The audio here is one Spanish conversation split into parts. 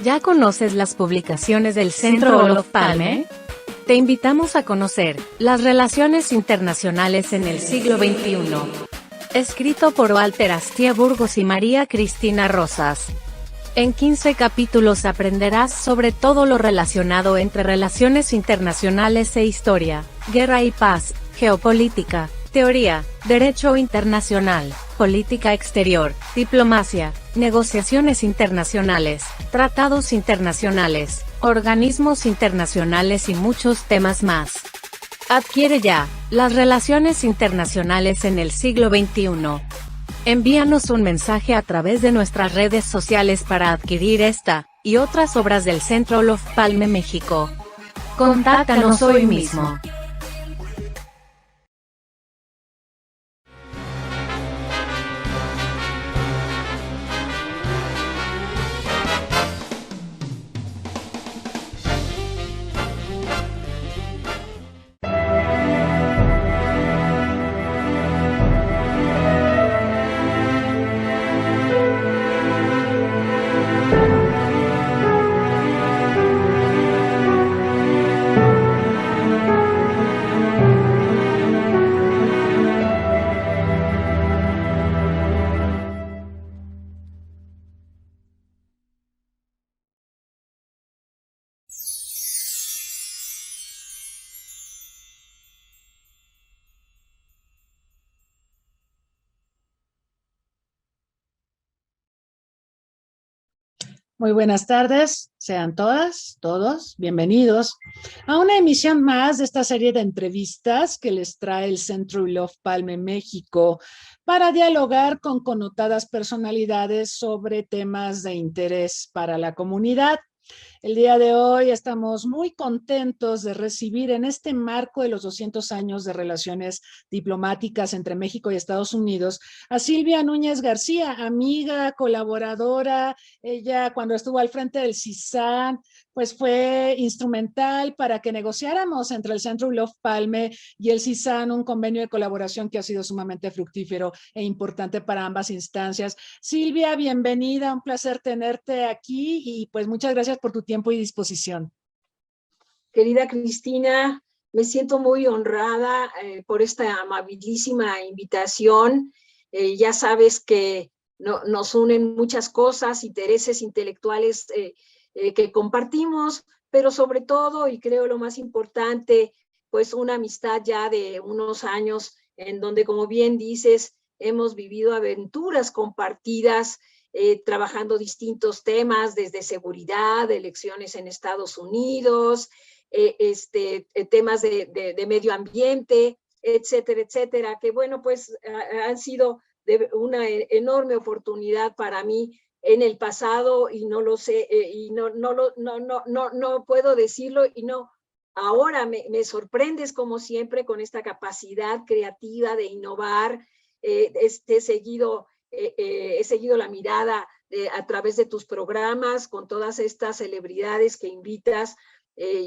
¿Ya conoces las publicaciones del Centro Olof Palme? Te invitamos a conocer las relaciones internacionales en el siglo XXI. Escrito por Walter Astia Burgos y María Cristina Rosas. En 15 capítulos aprenderás sobre todo lo relacionado entre relaciones internacionales e historia, guerra y paz, geopolítica, teoría, derecho internacional, política exterior, diplomacia, negociaciones internacionales, tratados internacionales, organismos internacionales y muchos temas más. Adquiere ya las relaciones internacionales en el siglo XXI. Envíanos un mensaje a través de nuestras redes sociales para adquirir esta y otras obras del Centro Olof Palme México. Contáctanos hoy mismo. Muy buenas tardes, sean todas, todos bienvenidos a una emisión más de esta serie de entrevistas que les trae el Centro Olof Palme México para dialogar con connotadas personalidades sobre temas de interés para la comunidad. El día de hoy estamos muy contentos de recibir en este marco de los 200 años de relaciones diplomáticas entre México y Estados Unidos a Silvia Núñez García, amiga, colaboradora. Ella cuando estuvo al frente del CISAN, pues fue instrumental para que negociáramos entre el Centro Olof Palme y el CISAN un convenio de colaboración que ha sido sumamente fructífero e importante para ambas instancias. Silvia, bienvenida, un placer tenerte aquí y pues muchas gracias por tu tiempo y disposición. Querida Cristina, me siento muy honrada por esta amabilísima invitación. Ya sabes que nos unen muchas cosas, intereses intelectuales que compartimos, pero sobre todo, y creo lo más importante, pues una amistad ya de unos años en donde, como bien dices, hemos vivido aventuras compartidas, trabajando distintos temas, desde seguridad, elecciones en Estados Unidos, temas de medio ambiente, etcétera, etcétera, que bueno, pues han sido una enorme oportunidad para mí en el pasado y no lo sé, y no puedo decirlo y no. Ahora me sorprendes como siempre con esta capacidad creativa de innovar. He seguido la mirada a través de tus programas con todas estas celebridades que invitas.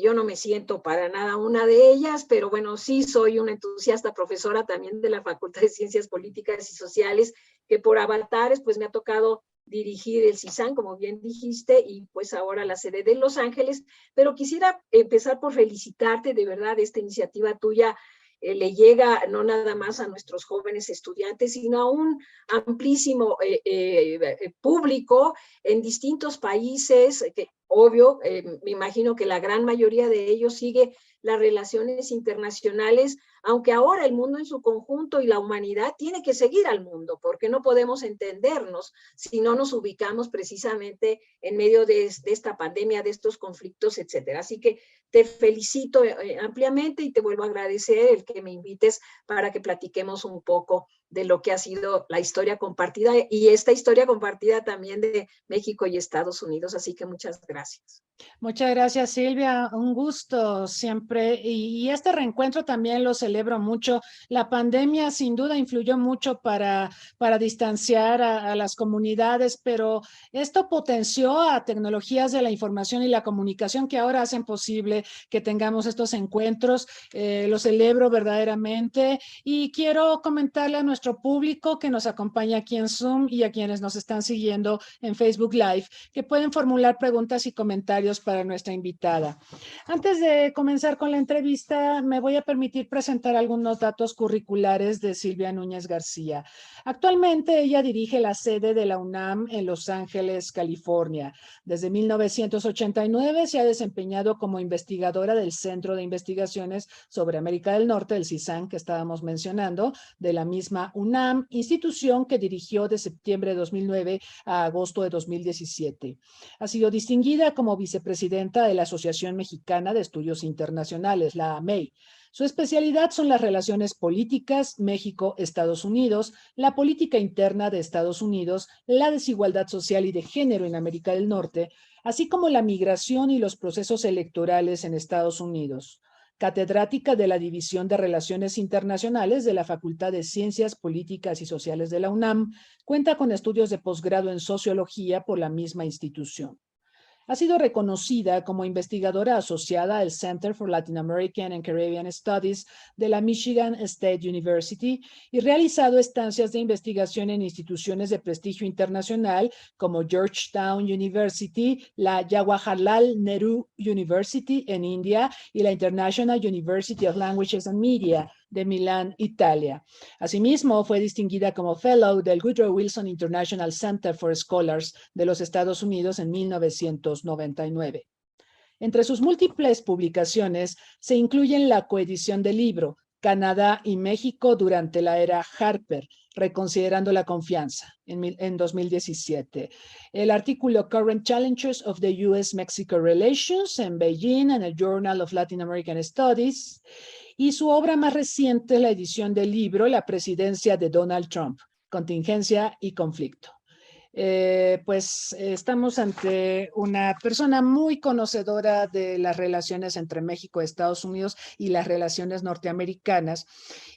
Yo no me siento para nada una de ellas, pero bueno, sí soy una entusiasta profesora también de la Facultad de Ciencias Políticas y Sociales, que por avatares pues me ha tocado dirigir el CISAN, como bien dijiste, y pues ahora la sede de Los Ángeles, pero quisiera empezar por felicitarte de verdad. Esta iniciativa tuya le llega no nada más a nuestros jóvenes estudiantes, sino a un amplísimo público en distintos países, que obvio, me imagino que la gran mayoría de ellos sigue las relaciones internacionales, aunque ahora el mundo en su conjunto y la humanidad tiene que seguir al mundo, porque no podemos entendernos si no nos ubicamos precisamente en medio de esta pandemia, de estos conflictos, etcétera. Así que te felicito ampliamente y te vuelvo a agradecer el que me invites para que platiquemos un poco de lo que ha sido la historia compartida y esta historia compartida también de México y Estados Unidos. Así que muchas gracias. Muchas gracias, Silvia. Un gusto siempre. Y este reencuentro también lo celebro mucho. La pandemia sin duda influyó mucho para distanciar a las comunidades, pero esto potenció a tecnologías de la información y la comunicación que ahora hacen posible que tengamos estos encuentros. Lo celebro verdaderamente y quiero comentarle a nuestro público que nos acompaña aquí en Zoom y a quienes nos están siguiendo en Facebook Live que pueden formular preguntas y comentarios para nuestra invitada. Antes de comenzar con la entrevista, me voy a permitir presentar algunos datos curriculares de Silvia Núñez García. Actualmente ella dirige la sede de la UNAM en Los Ángeles, California. Desde 1989 se ha desempeñado como investigadora del Centro de Investigaciones sobre América del Norte, el CISAN, que estábamos mencionando, de la misma UNAM, institución que dirigió de septiembre de 2009 a agosto de 2017. Ha sido distinguida como vicepresidenta de la Asociación Mexicana de Estudios Internacionales, la AMEI. Su especialidad son las relaciones políticas México-Estados Unidos, la política interna de Estados Unidos, la desigualdad social y de género en América del Norte, así como la migración y los procesos electorales en Estados Unidos. Catedrática de la División de Relaciones Internacionales de la Facultad de Ciencias Políticas y Sociales de la UNAM, cuenta con estudios de posgrado en sociología por la misma institución. Ha sido reconocida como investigadora asociada al Center for Latin American and Caribbean Studies de la Michigan State University y realizado estancias de investigación en instituciones de prestigio internacional como Georgetown University, la Jawaharlal Nehru University en India y la International University of Languages and Media de Milán, Italia. Asimismo, fue distinguida como Fellow del Woodrow Wilson International Center for Scholars de los Estados Unidos en 1999. Entre sus múltiples publicaciones se incluyen la coedición del libro Canadá y México durante la era Harper, reconsiderando la confianza, en 2017. El artículo Current Challenges of the U.S.-Mexico Relations en Beijing en el Journal of Latin American Studies, y su obra más reciente, la edición del libro La presidencia de Donald Trump, contingencia y conflicto. Pues estamos ante una persona muy conocedora de las relaciones entre México y Estados Unidos y las relaciones norteamericanas.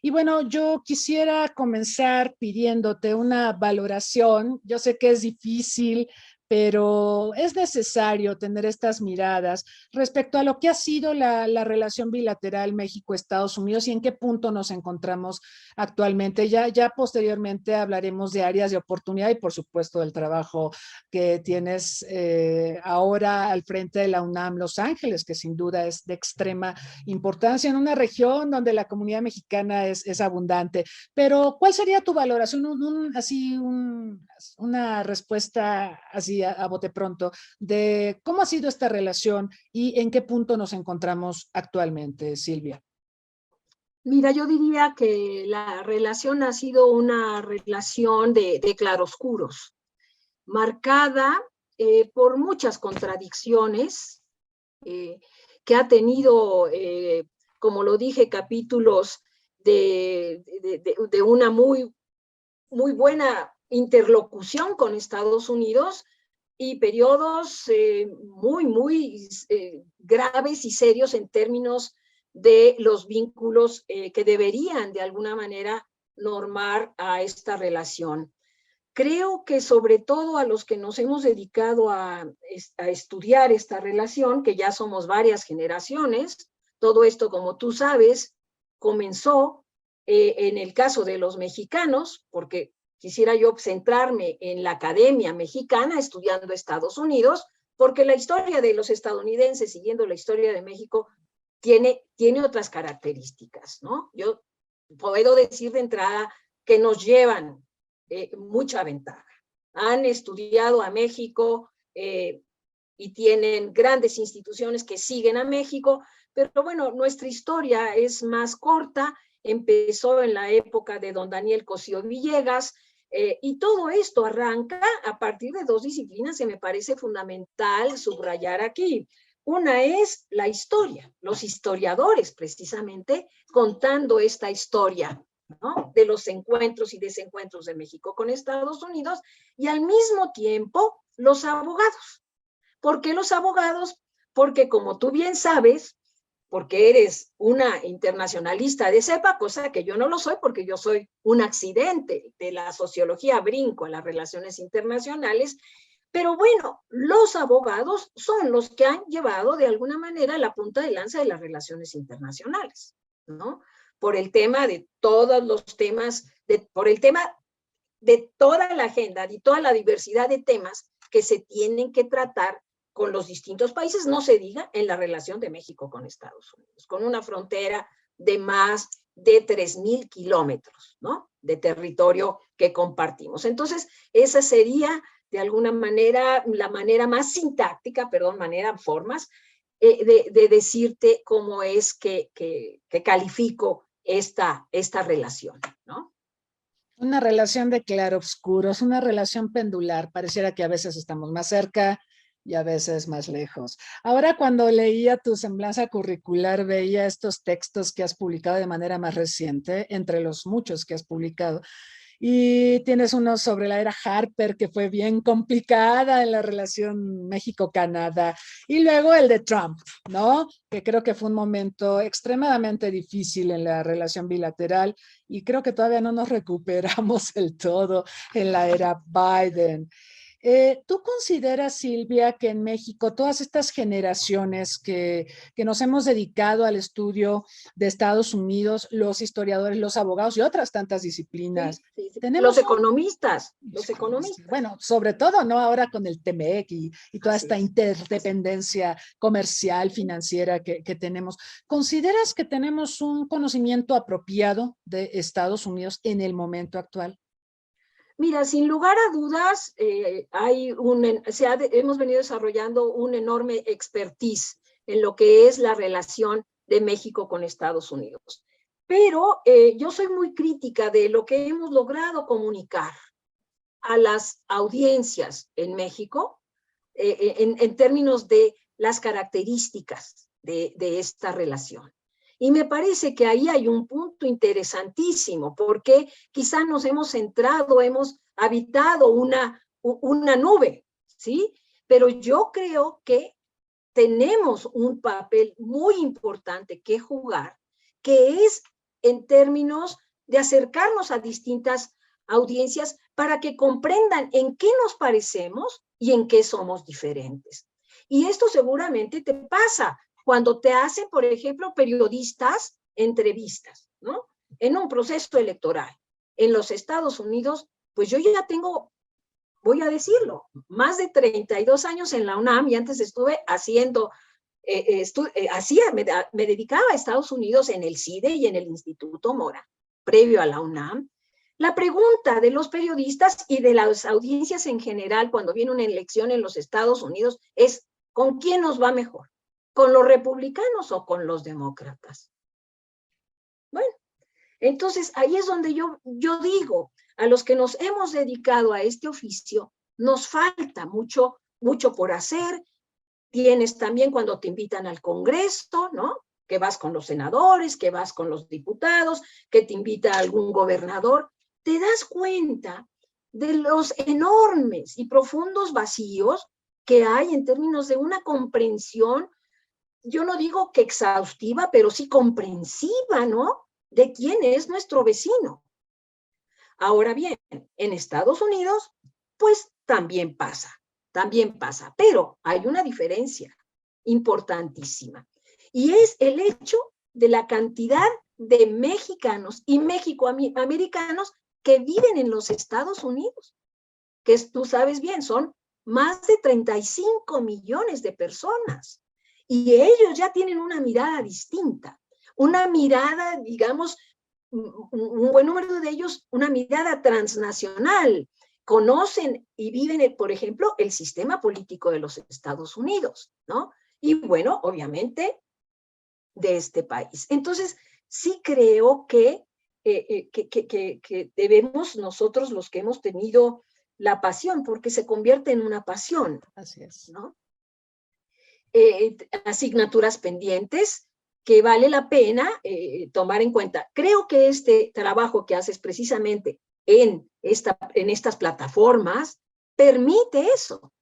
Y bueno, yo quisiera comenzar pidiéndote una valoración. Yo sé que es difícil, pero es necesario tener estas miradas respecto a lo que ha sido la relación bilateral México-Estados Unidos y en qué punto nos encontramos actualmente. Ya posteriormente hablaremos de áreas de oportunidad y por supuesto del trabajo que tienes ahora al frente de la UNAM Los Ángeles, que sin duda es de extrema importancia en una región donde la comunidad mexicana es abundante. Pero, ¿cuál sería tu valoración? Una respuesta así a bote pronto de cómo ha sido esta relación y en qué punto nos encontramos actualmente, Silvia. Mira, yo diría que la relación ha sido una relación de claroscuros, marcada por muchas contradicciones, que ha tenido, como lo dije, capítulos de una muy buena interlocución con Estados Unidos y periodos muy graves y serios en términos de los vínculos que deberían de alguna manera normar a esta relación. Creo que sobre todo a los que nos hemos dedicado a estudiar esta relación, que ya somos varias generaciones, todo esto, como tú sabes, comenzó en el caso de los mexicanos, porque quisiera yo centrarme en la academia mexicana estudiando Estados Unidos, porque la historia de los estadounidenses siguiendo la historia de México tiene otras características, ¿no? Yo puedo decir de entrada que nos llevan mucha ventaja. Han estudiado a México y tienen grandes instituciones que siguen a México, pero bueno, nuestra historia es más corta, empezó en la época de don Daniel Cosío Villegas, y todo esto arranca a partir de dos disciplinas que me parece fundamental subrayar aquí. Una es la historia, los historiadores precisamente contando esta historia, ¿no?, de los encuentros y desencuentros de México con Estados Unidos, y al mismo tiempo los abogados. ¿Por qué los abogados? porque como tú bien sabes, porque eres una internacionalista de cepa, cosa que yo no lo soy porque yo soy un accidente de la sociología, brinco a las relaciones internacionales, pero bueno, los abogados son los que han llevado de alguna manera la punta de lanza de las relaciones internacionales, ¿no? Por el tema de todos los temas, por el tema de toda la agenda, de toda la diversidad de temas que se tienen que tratar con los distintos países, no se diga en la relación de México con Estados Unidos, con una frontera de más de 3,000 kilómetros, ¿no? De territorio que compartimos. Entonces, esa sería, de alguna manera, la manera más sintáctica, formas, de decirte cómo es que califico esta relación, ¿no? Una relación de claroscuros, una relación pendular. Pareciera que a veces estamos más cerca y a veces más lejos. Ahora, cuando leía tu semblanza curricular, veía estos textos que has publicado de manera más reciente, entre los muchos que has publicado. Y tienes uno sobre la era Harper, que fue bien complicada en la relación México-Canadá. Y luego el de Trump, ¿no? Que creo que fue un momento extremadamente difícil en la relación bilateral y creo que todavía no nos recuperamos del todo en la era Biden. ¿Tú consideras, Silvia, que en México todas estas generaciones que nos hemos dedicado al estudio de Estados Unidos, los historiadores, los abogados y otras tantas disciplinas, sí. tenemos Los economistas. Bueno, sobre todo, ¿no? Ahora con el TMEC y toda esta interdependencia comercial, financiera que tenemos. ¿Consideras que tenemos un conocimiento apropiado de Estados Unidos en el momento actual? Mira, sin lugar a dudas, hemos venido desarrollando un enorme expertise en lo que es la relación de México con Estados Unidos. Pero yo soy muy crítica de lo que hemos logrado comunicar a las audiencias en México en términos de las características de esta relación. Y me parece que ahí hay un punto interesantísimo, porque quizá nos hemos centrado, hemos habitado una nube, ¿sí? Pero yo creo que tenemos un papel muy importante que jugar, que es en términos de acercarnos a distintas audiencias para que comprendan en qué nos parecemos y en qué somos diferentes. Y esto seguramente te pasa cuando te hacen, por ejemplo, periodistas entrevistas, ¿no? En un proceso electoral. En los Estados Unidos, pues yo ya tengo, voy a decirlo, más de 32 años en la UNAM y antes estuve haciendo, me dedicaba a Estados Unidos en el CIDE y en el Instituto Mora, previo a la UNAM. La pregunta de los periodistas y de las audiencias en general cuando viene una elección en los Estados Unidos es ¿con quién nos va mejor? ¿Con los republicanos o con los demócratas? Bueno, entonces ahí es donde yo digo, a los que nos hemos dedicado a este oficio, nos falta mucho por hacer. Tienes también cuando te invitan al Congreso, ¿no? Que vas con los senadores, que vas con los diputados, que te invita algún gobernador. Te das cuenta de los enormes y profundos vacíos que hay en términos de una comprensión, yo no digo que exhaustiva, pero sí comprensiva, ¿no? De quién es nuestro vecino. Ahora bien, en Estados Unidos, pues también pasa, pero hay una diferencia importantísima y es el hecho de la cantidad de mexicanos y mexicoamericanos que viven en los Estados Unidos, que tú sabes bien, son más de 35 millones de personas y ellos ya tienen una mirada distinta, una mirada, digamos, un buen número de ellos, una mirada transnacional, conocen y viven, por ejemplo, el sistema político de los Estados Unidos, ¿no? Y bueno, obviamente, de este país. Entonces, sí creo que debemos nosotros, los que hemos tenido la pasión, porque se convierte en una pasión. Así es. ¿No? Asignaturas pendientes que vale la pena tomar en cuenta. Creo que este trabajo que haces precisamente en estas plataformas permite eso.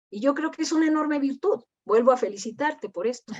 Y yo creo que es una enorme virtud. vuelvo a felicitarte por esto,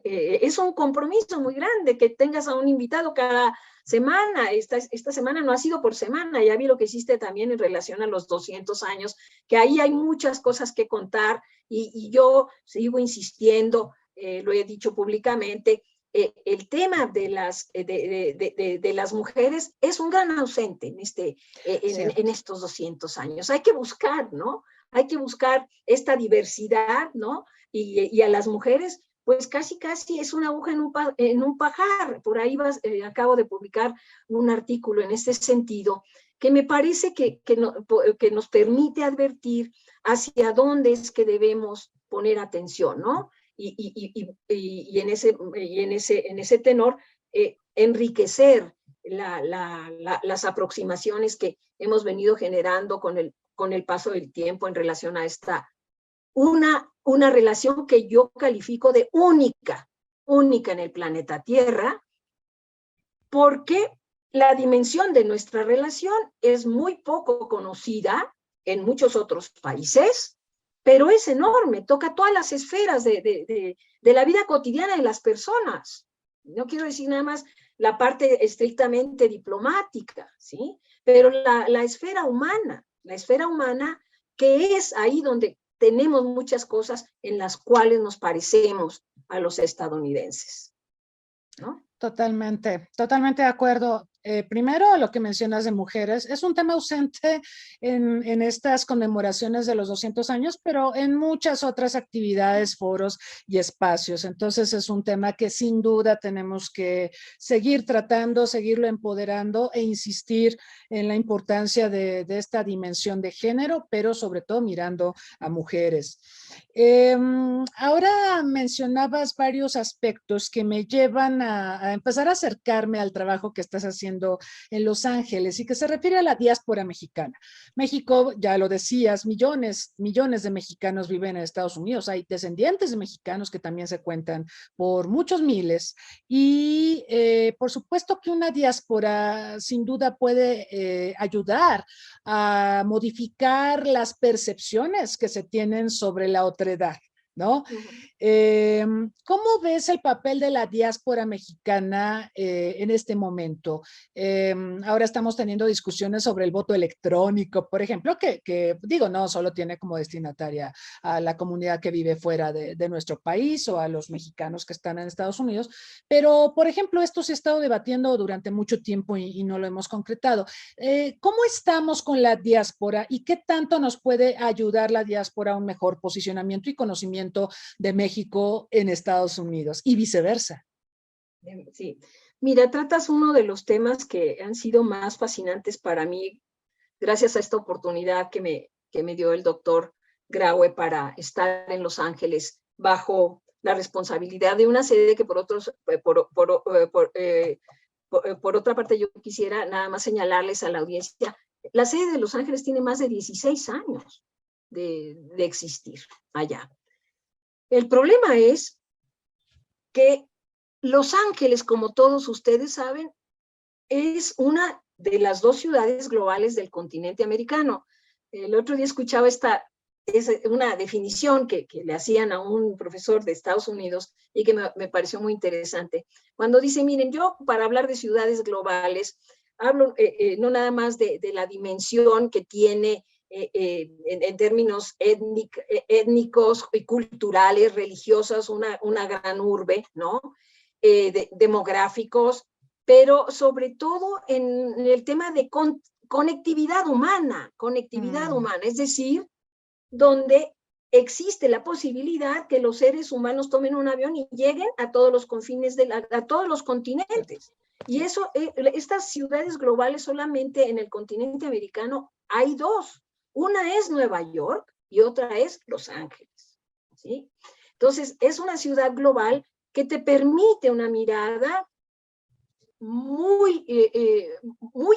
es un compromiso muy grande que tengas a un invitado cada semana. Esta semana no ha sido por semana, ya vi lo que hiciste también en relación a los 200 años, que ahí hay muchas cosas que contar, y yo sigo insistiendo, lo he dicho públicamente, el tema de las mujeres es un gran ausente en estos 200 años. Hay que buscar, ¿no? Hay que buscar esta diversidad, ¿no? Y a las mujeres, pues casi es una aguja en un pajar. Por ahí acabo de publicar un artículo en este sentido, que me parece que nos permite advertir hacia dónde es que debemos poner atención, ¿no? Y en ese tenor, enriquecer las aproximaciones que hemos venido generando con el paso del tiempo en relación a esta, una relación que yo califico de única en el planeta Tierra, porque la dimensión de nuestra relación es muy poco conocida en muchos otros países, pero es enorme, toca todas las esferas de la vida cotidiana de las personas. No quiero decir nada más la parte estrictamente diplomática, ¿sí? Pero la esfera humana, que es ahí donde tenemos muchas cosas en las cuales nos parecemos a los estadounidenses, ¿no? Totalmente de acuerdo. Primero, lo que mencionas de mujeres, es un tema ausente en estas conmemoraciones de los 200 años, pero en muchas otras actividades, foros y espacios. Entonces, es un tema que sin duda tenemos que seguir tratando, seguirlo empoderando e insistir en la importancia de esta dimensión de género, pero sobre todo mirando a mujeres. Ahora mencionabas varios aspectos que me llevan a empezar a acercarme al trabajo que estás haciendo en Los Ángeles y que se refiere a la diáspora mexicana. México, ya lo decías, millones de mexicanos viven en Estados Unidos. Hay descendientes de mexicanos que también se cuentan por muchos miles, y por supuesto que una diáspora sin duda puede ayudar a modificar las percepciones que se tienen sobre la otredad, ¿no? ¿Cómo ves el papel de la diáspora mexicana en este momento? Ahora estamos teniendo discusiones sobre el voto electrónico, por ejemplo, que digo, no solo tiene como destinataria a la comunidad que vive fuera de nuestro país o a los mexicanos que están en Estados Unidos, pero, por ejemplo, esto se ha estado debatiendo durante mucho tiempo y no lo hemos concretado. ¿Cómo estamos con la diáspora y qué tanto nos puede ayudar la diáspora a un mejor posicionamiento y conocimiento de México en Estados Unidos y viceversa? Sí, mira, tratas uno de los temas que han sido más fascinantes para mí, gracias a esta oportunidad que me dio el doctor Graue para estar en Los Ángeles bajo la responsabilidad de una sede que por otra parte yo quisiera nada más señalarles a la audiencia. La sede de Los Ángeles tiene más de 16 años de existir allá. El problema es que Los Ángeles, como todos ustedes saben, es una de las 2 ciudades globales del continente americano. El otro día escuchaba es una definición que le hacían a un profesor de Estados Unidos y que me pareció muy interesante. Cuando dice, miren, yo para hablar de ciudades globales, hablo no nada más de la dimensión que tiene en términos étnicos y culturales, religiosos, una gran urbe, ¿no? Demográficos, pero sobre todo en el tema de conectividad humana, es decir, donde existe la posibilidad que los seres humanos tomen un avión y lleguen a todos los confines, a todos los continentes. Y eso, estas ciudades globales solamente en el continente americano hay 2. Una es Nueva York y otra es Los Ángeles, ¿sí? Entonces, es una ciudad global que te permite una mirada muy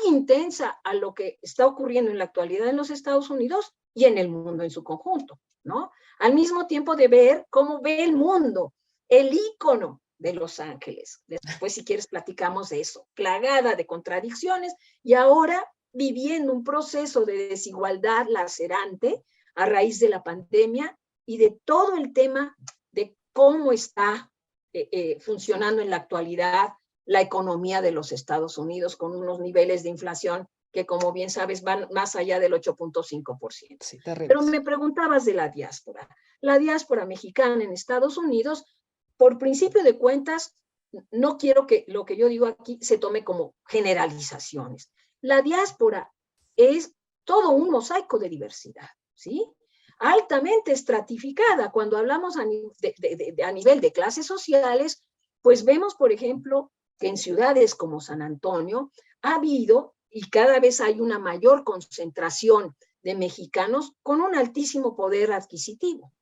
intensa a lo que está ocurriendo en la actualidad en los Estados Unidos y en el mundo en su conjunto, ¿no? Al mismo tiempo de ver cómo ve el mundo, el ícono de Los Ángeles. Después, si quieres, platicamos de eso. Plagada de contradicciones y ahora viviendo un proceso de desigualdad lacerante a raíz de la pandemia y de todo el tema de cómo está funcionando en la actualidad la economía de los Estados Unidos con unos niveles de inflación que, como bien sabes, van más allá del 8.5%. Sí, terrible. Pero me preguntabas de la diáspora. La diáspora mexicana en Estados Unidos, por principio de cuentas, no quiero que lo que yo digo aquí se tome como generalizaciones. La diáspora es todo un mosaico de diversidad, ¿sí? Altamente estratificada. Cuando hablamos a nivel de clases sociales, pues vemos, por ejemplo, que en ciudades como San Antonio ha habido y cada vez hay una mayor concentración de mexicanos con un altísimo poder adquisitivo,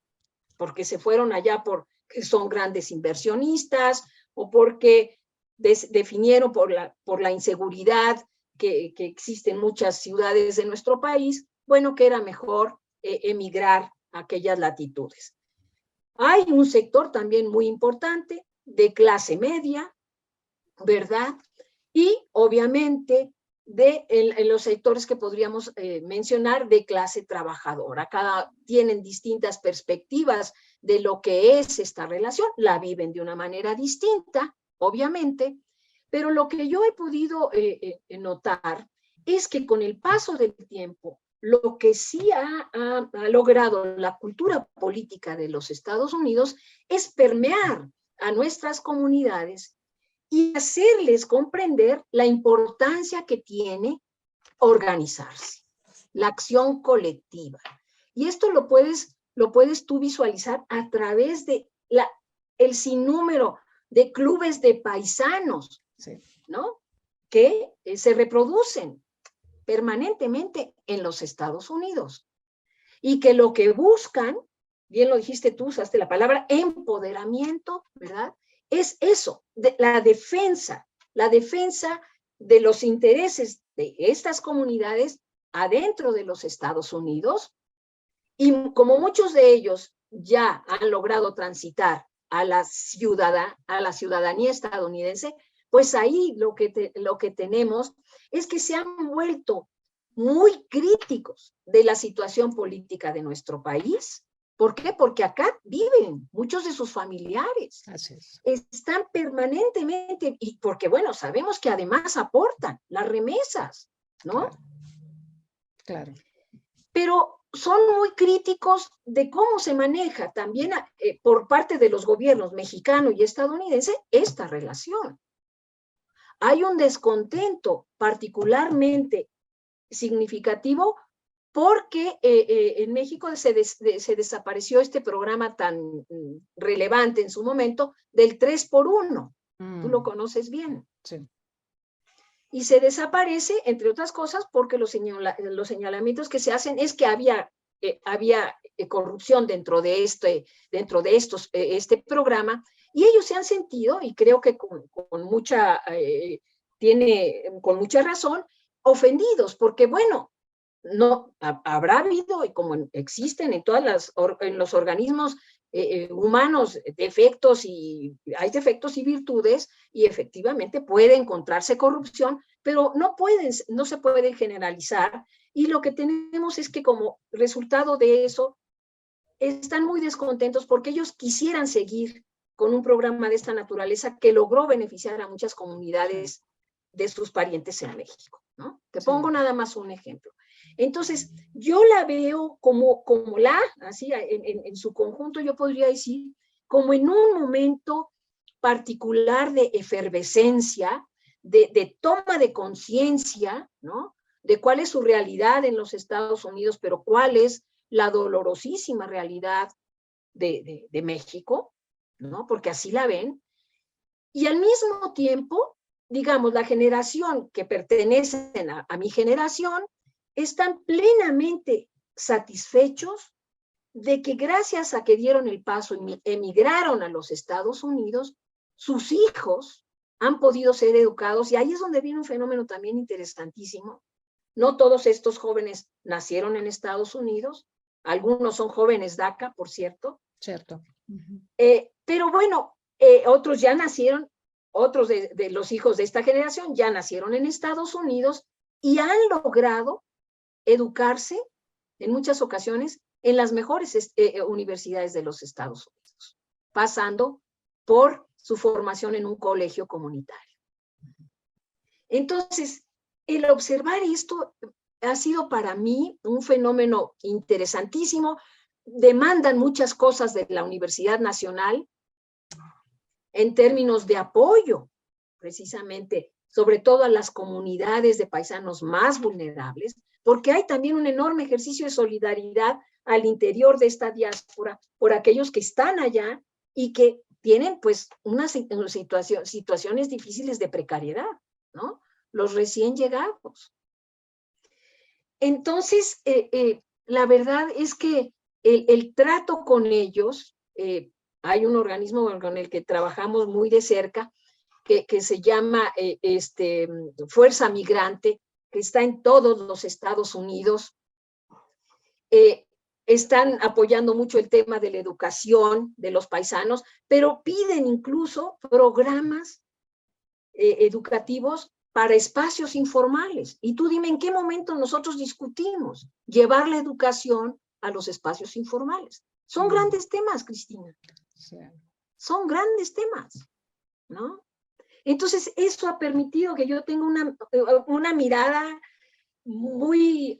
porque se fueron allá porque son grandes inversionistas o porque definieron por la inseguridad que existe en muchas ciudades de nuestro país, bueno, que era mejor emigrar a aquellas latitudes. Hay un sector también muy importante de clase media, ¿verdad? Y obviamente en los sectores que podríamos mencionar de clase trabajadora. Tienen distintas perspectivas de lo que es esta relación, la viven de una manera distinta, obviamente, pero lo que yo he podido notar es que con el paso del tiempo, lo que sí ha logrado la cultura política de los Estados Unidos es permear a nuestras comunidades y hacerles comprender la importancia que tiene organizarse, la acción colectiva. Y esto lo puedes tú visualizar a través de el sinnúmero de clubes de paisanos, sí, ¿no? Que se reproducen permanentemente en los Estados Unidos y que lo que buscan, bien lo dijiste tú, usaste la palabra empoderamiento, ¿verdad? Es eso, la defensa de los intereses de estas comunidades adentro de los Estados Unidos, y como muchos de ellos ya han logrado transitar a la ciudadanía estadounidense, pues ahí lo que tenemos es que se han vuelto muy críticos de la situación política de nuestro país. ¿Por qué? Porque acá viven muchos de sus familiares. Así es. Están permanentemente, y porque bueno, sabemos que además aportan las remesas, ¿no? Claro. Claro. Pero son muy críticos de cómo se maneja también por parte de los gobiernos mexicano y estadounidense esta relación. Hay un descontento particularmente significativo porque en México se desapareció este programa tan relevante en su momento del 3x1. Tú lo conoces bien. Sí. Y se desaparece, entre otras cosas, porque los señalamientos que se hacen es que había corrupción dentro de este programa, y ellos se han sentido, y creo que con mucha razón, ofendidos, porque bueno, no habrá habido, y como existen en los organismos humanos defectos, y hay defectos y virtudes, y efectivamente puede encontrarse corrupción, pero no se puede generalizar, y lo que tenemos es que como resultado de eso están muy descontentos porque ellos quisieran seguir con un programa de esta naturaleza que logró beneficiar a muchas comunidades de sus parientes en México, ¿no? Te pongo nada más un ejemplo. Entonces, yo la veo así en su conjunto, yo podría decir, como en un momento particular de efervescencia, de toma de conciencia, ¿no? De cuál es su realidad en los Estados Unidos, pero cuál es la dolorosísima realidad de México, ¿no? Porque así la ven. Y al mismo tiempo, digamos, la generación que pertenecen a mi generación están plenamente satisfechos de que gracias a que dieron el paso y emigraron a los Estados Unidos, sus hijos han podido ser educados, y ahí es donde viene un fenómeno también interesantísimo. No todos estos jóvenes nacieron en Estados Unidos, algunos son jóvenes DACA, por cierto. Cierto. Pero bueno, otros ya nacieron, otros de los hijos de esta generación ya nacieron en Estados Unidos y han logrado educarse en muchas ocasiones, en las mejores universidades de los Estados Unidos, pasando por su formación en un colegio comunitario. Entonces, el observar esto ha sido para mí un fenómeno interesantísimo. Demandan muchas cosas de la Universidad Nacional en términos de apoyo, precisamente, sobre todo a las comunidades de paisanos más vulnerables, porque hay también un enorme ejercicio de solidaridad al interior de esta diáspora por aquellos que están allá y que tienen pues unas situaciones difíciles de precariedad, ¿no? Los recién llegados. Entonces, la verdad es que el trato con ellos, hay un organismo con el que trabajamos muy de cerca, que se llama Fuerza Migrante, que está en todos los Estados Unidos. Están apoyando mucho el tema de la educación de los paisanos, pero piden incluso programas educativos para espacios informales. Y tú dime, ¿en qué momento nosotros discutimos llevar la educación a los espacios informales? Son grandes temas, Cristina. Sí. Son grandes temas, ¿no? Entonces, eso ha permitido que yo tenga una mirada muy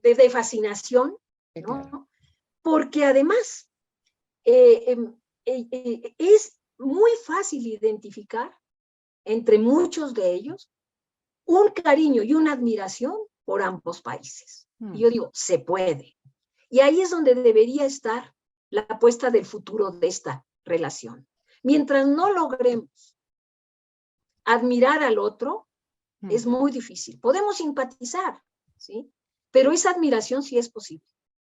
de fascinación, ¿no? Claro. Porque además es muy fácil identificar entre muchos de ellos un cariño y una admiración por ambos países. Y yo digo, se puede. Y ahí es donde debería estar la apuesta del futuro de esta relación. Mientras no logremos admirar al otro, es muy difícil. Podemos simpatizar, ¿sí? Pero esa admiración sí es posible.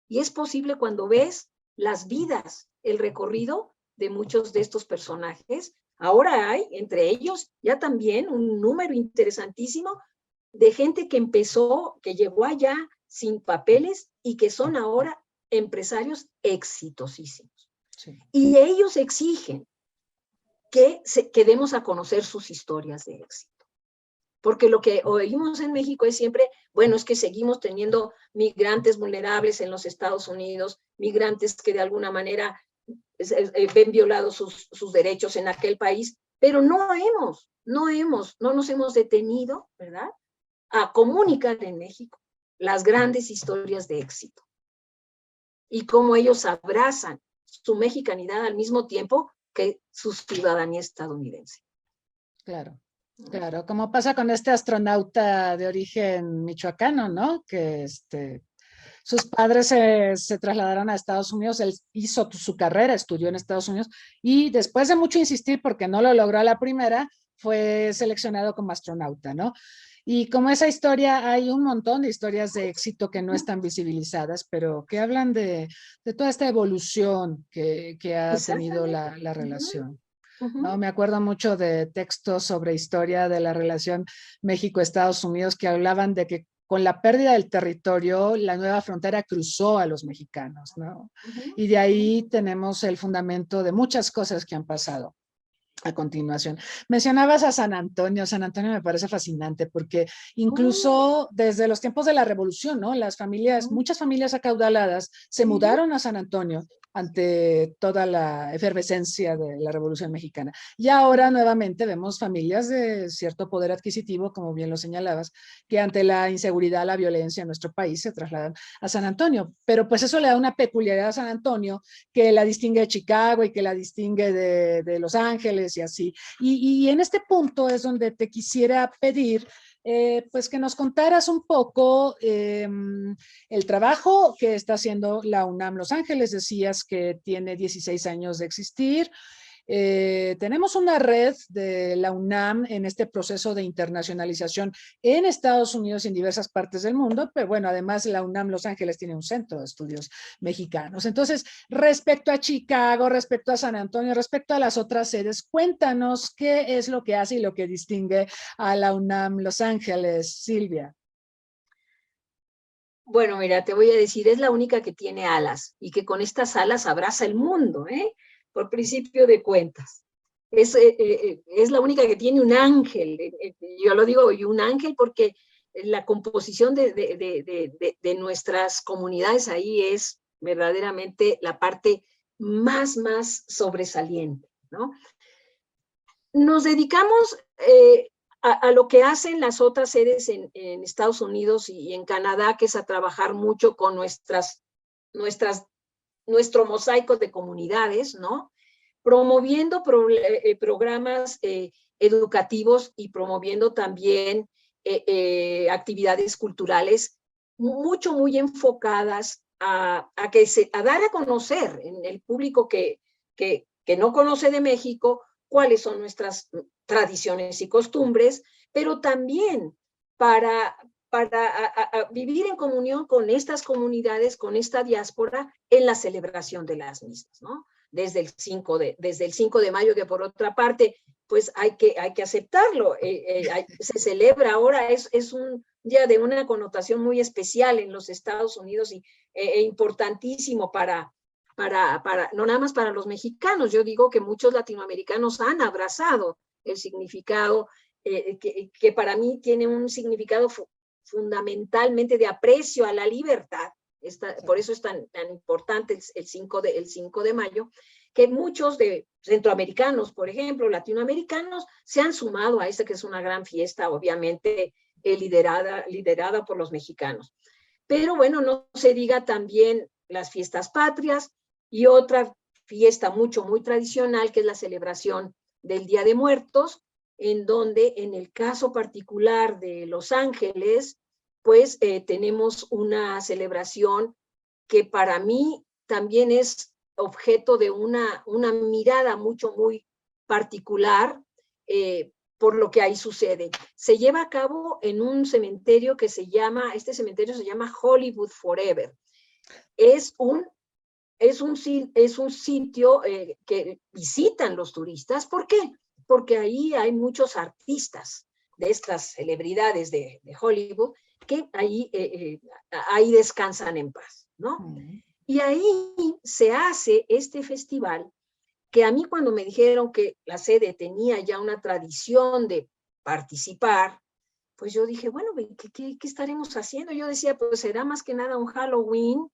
Y es posible cuando ves las vidas, el recorrido de muchos de estos personajes. Ahora hay, entre ellos, ya también un número interesantísimo de gente que empezó, que llegó allá sin papeles y que son ahora empresarios exitosísimos. Sí. Y ellos exigen que demos a conocer sus historias de éxito. Porque lo que oímos en México es siempre, bueno, es que seguimos teniendo migrantes vulnerables en los Estados Unidos, migrantes que de alguna manera ven violados sus derechos en aquel país, pero no nos hemos detenido, ¿verdad?, a comunicar en México las grandes historias de éxito y cómo ellos abrazan su mexicanidad al mismo tiempo que su ciudadanía estadounidense. Claro. Claro, como pasa con este astronauta de origen michoacano, ¿no? Que sus padres se trasladaron a Estados Unidos, él hizo su carrera, estudió en Estados Unidos y después de mucho insistir porque no lo logró a la primera, fue seleccionado como astronauta, ¿no? Y como esa historia, hay un montón de historias de éxito que no están visibilizadas, pero que hablan de toda esta evolución que ha tenido la relación. No, me acuerdo mucho de textos sobre historia de la relación México-Estados Unidos que hablaban de que con la pérdida del territorio, la nueva frontera cruzó a los mexicanos, ¿no? Y de ahí tenemos el fundamento de muchas cosas que han pasado. A continuación, mencionabas a San Antonio. San Antonio me parece fascinante porque incluso desde los tiempos de la Revolución, ¿no? Muchas familias acaudaladas se mudaron a San Antonio ante toda la efervescencia de la Revolución Mexicana. Y ahora nuevamente vemos familias de cierto poder adquisitivo, como bien lo señalabas, que ante la inseguridad, la violencia en nuestro país se trasladan a San Antonio. Pero pues eso le da una peculiaridad a San Antonio que la distingue de Chicago y que la distingue de Los Ángeles y así. Y en este punto es donde te quisiera pedir pues que nos contaras un poco el trabajo que está haciendo la UNAM Los Ángeles. Decías que tiene 16 años de existir. Tenemos una red de la UNAM en este proceso de internacionalización en Estados Unidos y en diversas partes del mundo, pero bueno, además la UNAM Los Ángeles tiene un centro de estudios mexicanos. Entonces, respecto a Chicago, respecto a San Antonio, respecto a las otras sedes, cuéntanos qué es lo que hace y lo que distingue a la UNAM Los Ángeles, Silvia. Bueno, mira, te voy a decir, es la única que tiene alas y que con estas alas abraza el mundo, por principio de cuentas. Es la única que tiene un ángel. Yo lo digo, y un ángel porque la composición de nuestras comunidades ahí es verdaderamente la parte más sobresaliente, ¿no? Nos dedicamos a lo que hacen las otras sedes en Estados Unidos y en Canadá, que es a trabajar mucho con nuestro mosaico de comunidades, ¿no? Promoviendo programas educativos y promoviendo también actividades culturales muy enfocadas a dar a conocer en el público que no conoce de México cuáles son nuestras tradiciones y costumbres, pero también para vivir en comunión con estas comunidades, con esta diáspora, en la celebración de las mismas, ¿no? Desde el 5 de mayo, que por otra parte, pues hay que aceptarlo. Se celebra ahora, es un día de una connotación muy especial en los Estados Unidos y importantísimo no nada más para los mexicanos. Yo digo que muchos latinoamericanos han abrazado el significado que para mí tiene un significado fundamentalmente de aprecio a la libertad. Por eso es tan importante el 5 de mayo, que muchos de centroamericanos, por ejemplo, latinoamericanos, se han sumado a esta, que es una gran fiesta, obviamente liderada por los mexicanos. Pero bueno, no se diga también las fiestas patrias y otra fiesta muy tradicional, que es la celebración del Día de Muertos, en donde en el caso particular de Los Ángeles, pues tenemos una celebración que para mí también es objeto de una mirada muy particular por lo que ahí sucede. Se lleva a cabo en un cementerio este cementerio se llama Hollywood Forever. Es un sitio que visitan los turistas. ¿Por qué? Porque ahí hay muchos artistas de estas celebridades de Hollywood que ahí descansan en paz, ¿no? Y ahí se hace este festival que a mí, cuando me dijeron que la sede tenía ya una tradición de participar, pues yo dije, bueno, ¿qué estaremos haciendo? Yo decía, pues será más que nada un Halloween.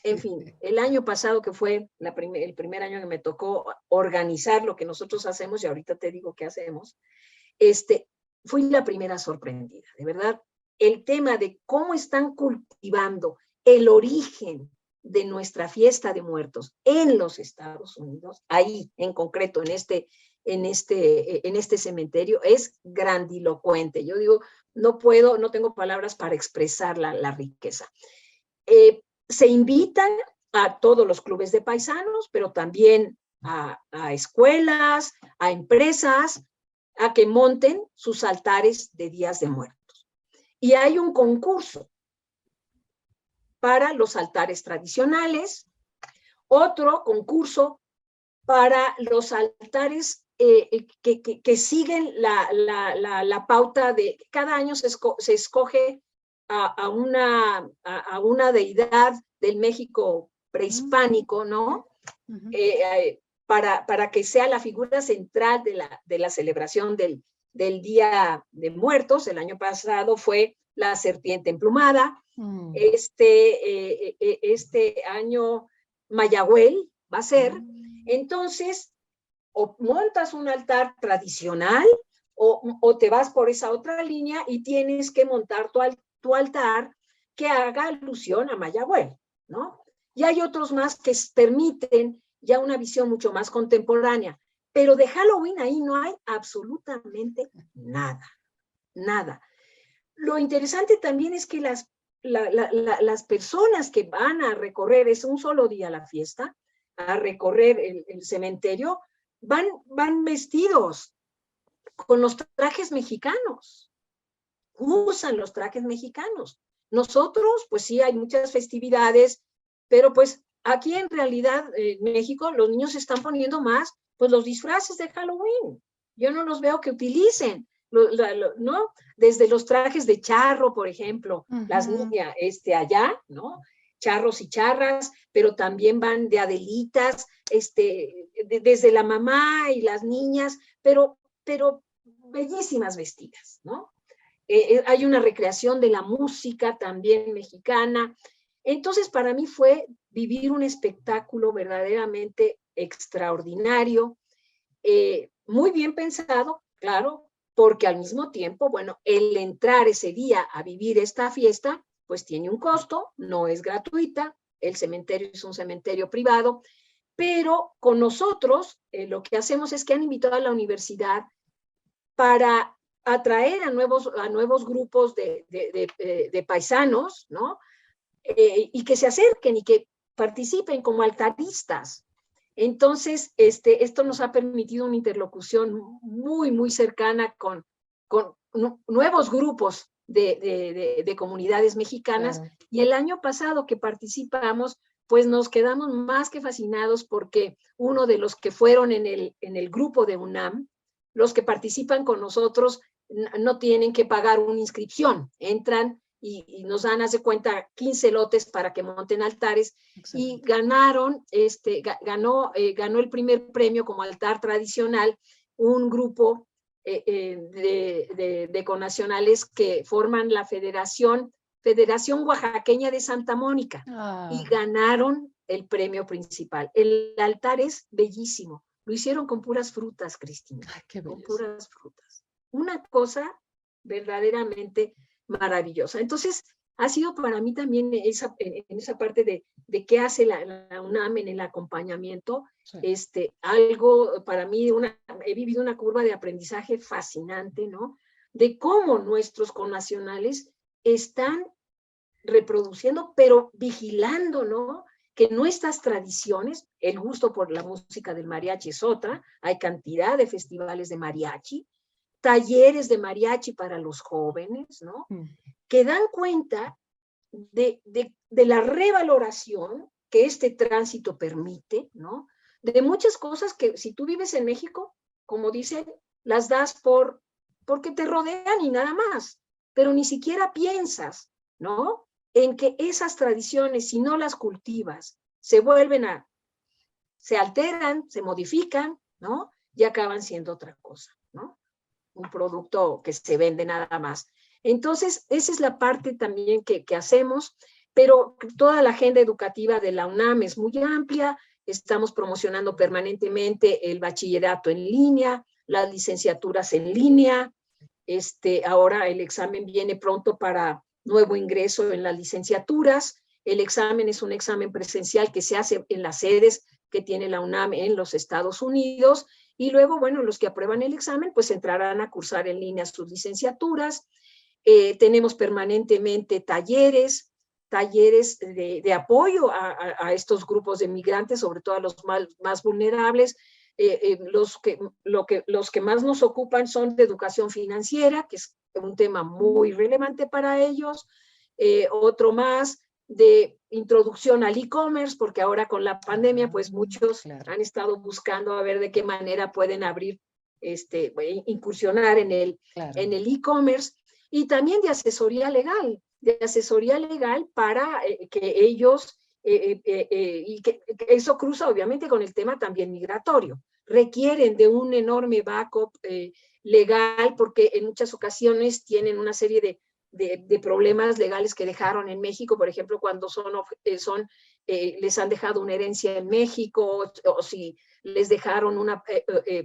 En fin, el año pasado, que fue el primer año que me tocó organizar lo que nosotros hacemos, y ahorita te digo qué hacemos, fui la primera sorprendida, de verdad. El tema de cómo están cultivando el origen de nuestra fiesta de muertos en los Estados Unidos, ahí en concreto en este cementerio, es grandilocuente. Yo digo, no tengo palabras para expresar la riqueza. Se invitan a todos los clubes de paisanos, pero también a escuelas, a empresas, a que monten sus altares de días de muertos. Y hay un concurso para los altares tradicionales, otro concurso para los altares que siguen la pauta de cada año se escoge a una deidad del México prehispánico, ¿no? Para que sea la figura central de la celebración del Día de Muertos. El año pasado fue la serpiente emplumada. Este año Mayagüel va a ser. Entonces, o montas un altar tradicional o te vas por esa otra línea y tienes que montar tu altar que haga alusión a Mayagüel, ¿no? Y hay otros más que permiten ya una visión mucho más contemporánea, pero de Halloween ahí no hay absolutamente nada. Lo interesante también es que las personas que van a recorrer, es un solo día la fiesta, a recorrer el cementerio, van vestidos con los trajes mexicanos, usan los trajes mexicanos. Nosotros, pues sí, hay muchas festividades, pero pues aquí en realidad en México los niños se están poniendo más pues los disfraces de Halloween. Yo no los veo que utilicen, ¿no? Desde los trajes de charro, por ejemplo, las niñas allá, ¿no? Charros y charras, pero también van de adelitas, desde la mamá y las niñas, pero bellísimas vestidas, ¿no? hay una recreación de la música también mexicana. Entonces, para mí fue vivir un espectáculo verdaderamente extraordinario, muy bien pensado, claro, porque al mismo tiempo, bueno, el entrar ese día a vivir esta fiesta, pues tiene un costo, no es gratuita, el cementerio es un cementerio privado, pero con nosotros lo que hacemos es que han invitado a la universidad para atraer a nuevos grupos de paisanos, ¿no? Y que se acerquen y que participen como altaristas. Entonces, esto nos ha permitido una interlocución muy, muy cercana con nuevos grupos de comunidades mexicanas. Claro. Y el año pasado que participamos, pues nos quedamos más que fascinados porque uno de los que fueron en el grupo de UNAM, los que participan con nosotros no tienen que pagar una inscripción, entran y nos dan, haz de cuenta, 15 lotes para que monten altares. Excelente. Y ganaron, ganó el primer premio como altar tradicional un grupo de connacionales que forman la Federación Oaxaqueña de Santa Mónica, y ganaron el premio principal. El altar es bellísimo, lo hicieron con puras frutas, Cristina. Ay, qué con puras frutas. Una cosa verdaderamente maravillosa. Entonces, ha sido para mí también en esa parte de qué hace la UNAM en el acompañamiento, sí. Algo para mí, he vivido una curva de aprendizaje fascinante, ¿no? De cómo nuestros connacionales están reproduciendo, pero vigilando, ¿no? Que nuestras tradiciones, el gusto por la música del mariachi es otra, hay cantidad de festivales de mariachi, talleres de mariachi para los jóvenes, ¿no? Que dan cuenta de la revaloración que este tránsito permite, ¿no? De muchas cosas que si tú vives en México, como dicen, las das porque te rodean y nada más, pero ni siquiera piensas, ¿no? En que esas tradiciones, si no las cultivas, se alteran, se modifican, ¿no? Y acaban siendo otra cosa, ¿no? Un producto que se vende nada más. Entonces, esa es la parte también que hacemos, pero toda la agenda educativa de la UNAM es muy amplia, estamos promocionando permanentemente el bachillerato en línea, las licenciaturas en línea, ahora el examen viene pronto para nuevo ingreso en las licenciaturas, el examen es un examen presencial que se hace en las sedes que tiene la UNAM en los Estados Unidos, y luego, bueno, los que aprueban el examen, pues entrarán a cursar en línea sus licenciaturas. Tenemos permanentemente talleres de apoyo a estos grupos de migrantes, sobre todo a los más vulnerables. Los que más nos ocupan son de educación financiera, que es un tema muy relevante para ellos. Otro más de introducción al e-commerce, porque ahora con la pandemia, pues muchos han estado buscando a ver de qué manera pueden abrir, incursionar en el e-commerce, y también de asesoría legal para que ellos, y que eso cruza obviamente con el tema también migratorio, requieren de un enorme backup legal, porque en muchas ocasiones tienen una serie de problemas legales que dejaron en México, por ejemplo, cuando les han dejado una herencia en México, o si les dejaron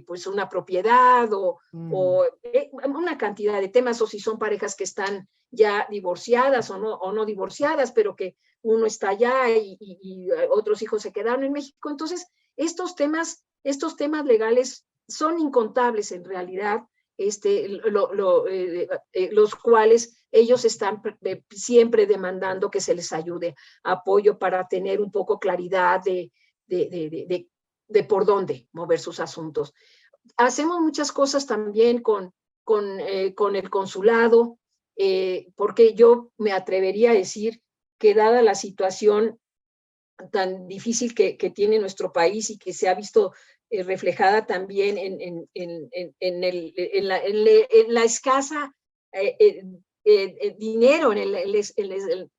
pues una propiedad, o una cantidad de temas, o si son parejas que están ya divorciadas o no divorciadas, pero que uno está allá y otros hijos se quedaron en México. Entonces, estos temas legales son incontables en realidad, los cuales ellos están siempre demandando que se les ayude, apoyo para tener un poco claridad de por dónde mover sus asuntos. Hacemos muchas cosas también con el consulado, porque yo me atrevería a decir que dada la situación tan difícil que tiene nuestro país y que se ha visto reflejada también en la escasa dinero,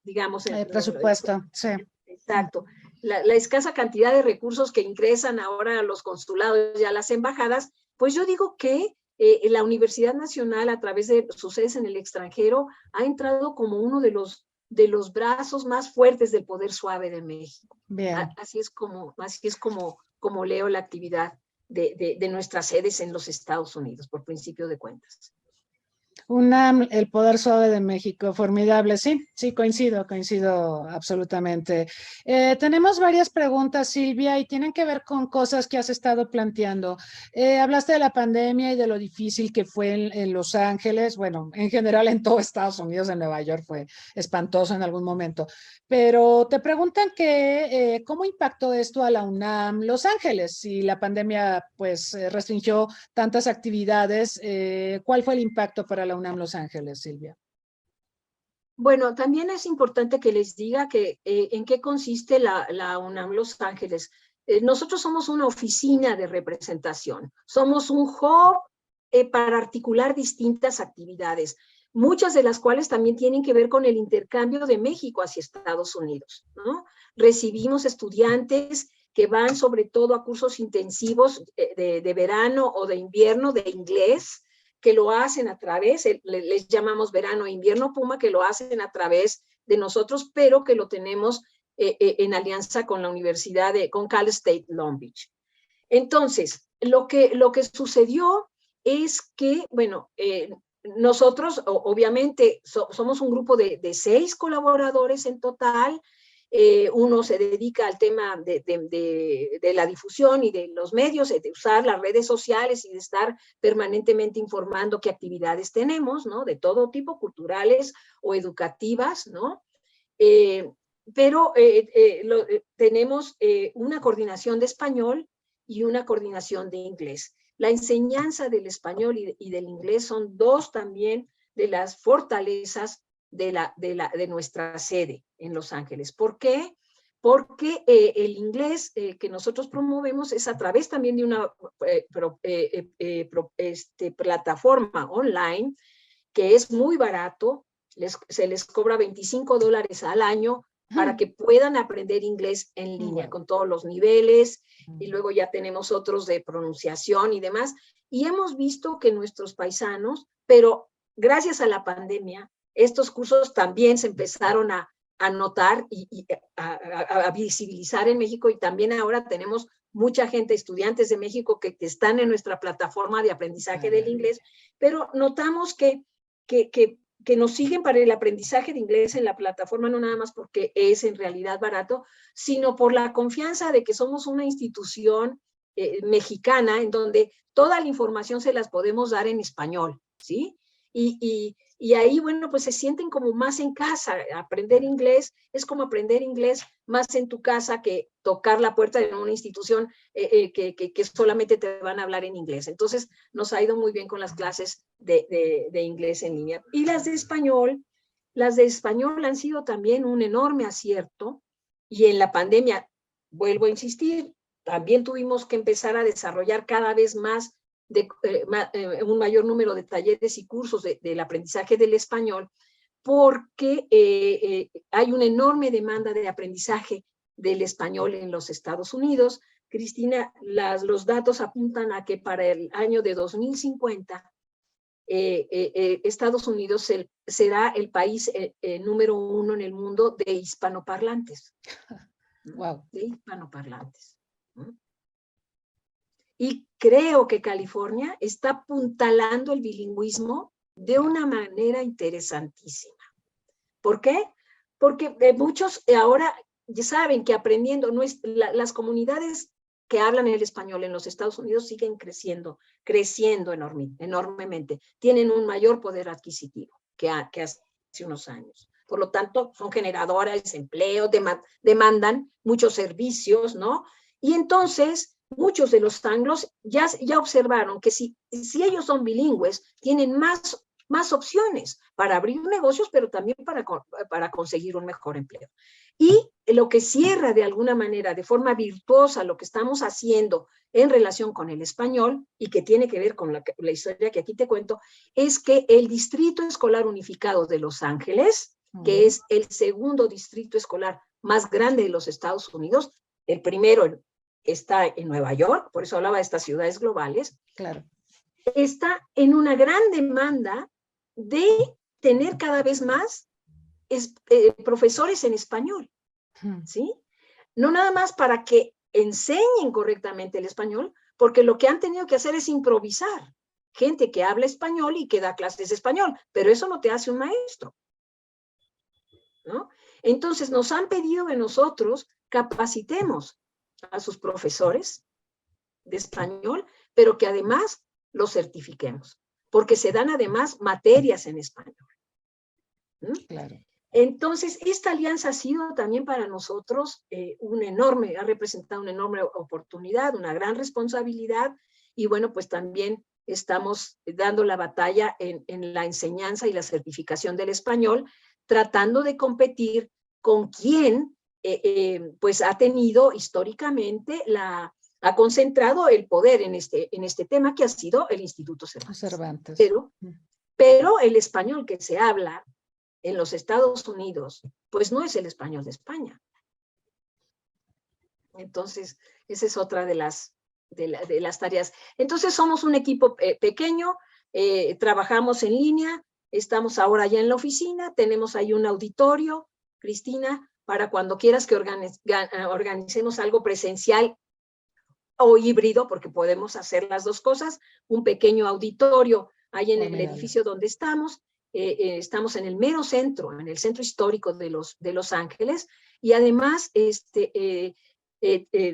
digamos, el presupuesto, sí. Exacto. La escasa cantidad de recursos que ingresan ahora a los consulados y a las embajadas, pues yo digo que la Universidad Nacional, a través de sus sedes en el extranjero, ha entrado como uno de los brazos más fuertes del poder suave de México. Bien. Así es como leo la actividad de nuestras sedes en los Estados Unidos, por principio de cuentas. UNAM, el poder suave de México, formidable. Sí, sí, coincido absolutamente. Tenemos varias preguntas, Silvia, y tienen que ver con cosas que has estado planteando. Hablaste de la pandemia y de lo difícil que fue en Los Ángeles. Bueno, en general en todo Estados Unidos, en Nueva York fue espantoso en algún momento. Pero te preguntan que, ¿cómo impactó esto a la UNAM Los Ángeles? Si la pandemia, pues, restringió tantas actividades, ¿cuál fue el impacto para la UNAM Los Ángeles, Silvia? Bueno, también es importante que les diga que en qué consiste la UNAM Los Ángeles. Nosotros somos una oficina de representación, somos un hub para articular distintas actividades, muchas de las cuales también tienen que ver con el intercambio de México hacia Estados Unidos, ¿no? Recibimos estudiantes que van sobre todo a cursos intensivos de verano o de invierno de inglés, que lo hacen a través, les llamamos verano e invierno Puma, que lo hacen a través de nosotros, pero que lo tenemos en alianza con la universidad, con Cal State Long Beach. Entonces, lo que sucedió es que, bueno, nosotros obviamente somos un grupo de 6 colaboradores en total. Uno se dedica al tema de la difusión y de los medios, de usar las redes sociales y de estar permanentemente informando qué actividades tenemos, ¿no? De todo tipo, culturales o educativas, ¿no? Pero tenemos una coordinación de español y una coordinación de inglés. La enseñanza del español y del inglés son 2 también de las fortalezas de nuestra sede en Los Ángeles. ¿Por qué? Porque el inglés que nosotros promovemos es a través también de una plataforma online que es muy barato, se les cobra $25 al año para que puedan aprender inglés en línea con todos los niveles, y luego ya tenemos otros de pronunciación y demás. Y hemos visto que nuestros paisanos, pero gracias a la pandemia, estos cursos también se empezaron a notar y a visibilizar en México, y también ahora tenemos mucha gente, estudiantes de México que están en nuestra plataforma de aprendizaje del inglés, pero notamos que nos siguen para el aprendizaje de inglés en la plataforma, no nada más porque es en realidad barato, sino por la confianza de que somos una institución mexicana en donde toda la información se las podemos dar en español, ¿sí? Y ahí, bueno, pues se sienten como más en casa. Aprender inglés es como aprender inglés más en tu casa que tocar la puerta de una institución que solamente te van a hablar en inglés. Entonces, nos ha ido muy bien con las clases de inglés en línea. Y las de español han sido también un enorme acierto. Y en la pandemia, vuelvo a insistir, también tuvimos que empezar a desarrollar cada vez más un mayor número de talleres y cursos del aprendizaje del español, porque hay una enorme demanda de aprendizaje del español en los Estados Unidos. Cristina, los datos apuntan a que para el año de 2050 Estados Unidos será el país número 1 en el mundo de hispanoparlantes. Wow. De hispanoparlantes. Y creo que California está apuntalando el bilingüismo de una manera interesantísima. ¿Por qué? Porque muchos ahora ya saben que aprendiendo, las comunidades que hablan el español en los Estados Unidos siguen creciendo enormemente. Tienen un mayor poder adquisitivo que hace unos años. Por lo tanto, son generadoras de empleo, demandan muchos servicios, ¿no? Y entonces, muchos de los anglos ya observaron que si ellos son bilingües, tienen más opciones para abrir negocios, pero también para conseguir un mejor empleo. Y lo que cierra de alguna manera, de forma virtuosa, lo que estamos haciendo en relación con el español, y que tiene que ver con la historia que aquí te cuento, es que el Distrito Escolar Unificado de Los Ángeles, que es el segundo distrito escolar más grande de los Estados Unidos, el primero está en Nueva York, por eso hablaba de estas ciudades globales. Claro. está en una gran demanda de tener cada vez más profesores en español, ¿sí? No nada más para que enseñen correctamente el español, porque lo que han tenido que hacer es improvisar. Gente que habla español y que da clases de español, pero eso no te hace un maestro, ¿no? Entonces nos han pedido que nosotros capacitemos a sus profesores de español, pero que además los certifiquemos, porque se dan además materias en español. Claro. Entonces, esta alianza ha sido también para nosotros ha representado una enorme oportunidad, una gran responsabilidad, y bueno, pues también estamos dando la batalla en la enseñanza y la certificación del español, tratando de competir con quien pues ha tenido históricamente ha concentrado el poder en este tema, que ha sido el Instituto Cervantes. Pero el español que se habla en los Estados Unidos, pues no es el español de España. Entonces, esa es otra de las tareas. Entonces, somos un equipo pequeño, trabajamos en línea, estamos ahora ya en la oficina, tenemos ahí un auditorio, Cristina, para cuando quieras que organicemos algo presencial o híbrido, porque podemos hacer las dos cosas, un pequeño auditorio ahí en el edificio donde estamos. Estamos en el mero centro, en el centro histórico de Los Ángeles, y además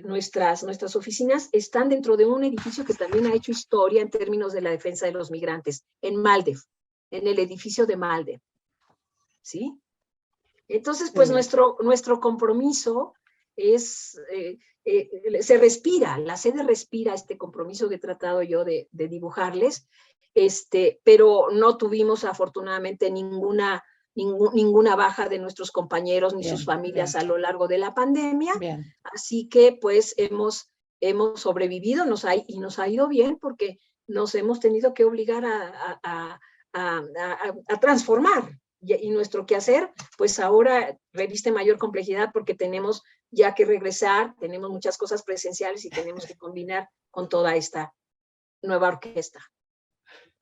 nuestras oficinas están dentro de un edificio que también ha hecho historia en términos de la defensa de los migrantes, en Maldev, en el edificio de Maldev, ¿sí? Entonces, pues nuestro compromiso es, se respira, la sede respira este compromiso que he tratado yo de dibujarles, pero no tuvimos afortunadamente ninguna baja de nuestros compañeros ni sus familias a lo largo de la pandemia. Así que pues hemos sobrevivido y nos ha ido bien, porque nos hemos tenido que obligar a transformar, y nuestro quehacer pues ahora reviste mayor complejidad, porque tenemos ya que regresar, tenemos muchas cosas presenciales y tenemos que combinar con toda esta nueva orquesta.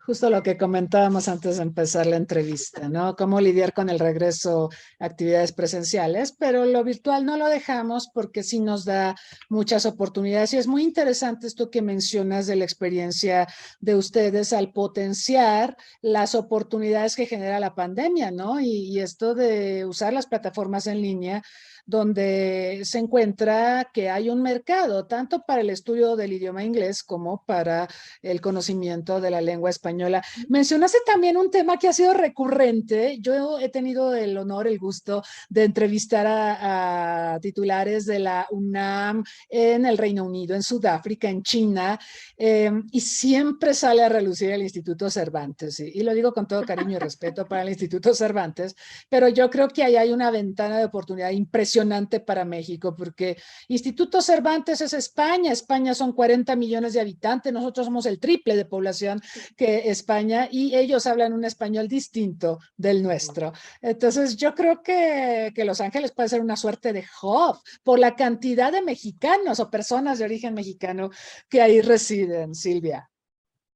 Justo lo que comentábamos antes de empezar la entrevista, ¿no? Cómo lidiar con el regreso a actividades presenciales, pero lo virtual no lo dejamos porque sí nos da muchas oportunidades. Y es muy interesante esto que mencionas de la experiencia de ustedes al potenciar las oportunidades que genera la pandemia, ¿no? Y esto de usar las plataformas en línea, donde se encuentra que hay un mercado tanto para el estudio del idioma inglés como para el conocimiento de la lengua española. Mencionaste también un tema que ha sido recurrente. Yo he tenido el honor, el gusto de entrevistar a titulares de la UNAM en el Reino Unido, en Sudáfrica, en China, y siempre sale a relucir el Instituto Cervantes, y lo digo con todo cariño y respeto para el Instituto Cervantes, pero yo creo que ahí hay una ventana de oportunidad impresionante para México, porque Instituto Cervantes es España. España son 40 millones de habitantes, nosotros somos el triple de población que España, y ellos hablan un español distinto del nuestro. Entonces yo creo que Los Ángeles puede ser una suerte de hub por la cantidad de mexicanos o personas de origen mexicano que ahí residen, Silvia.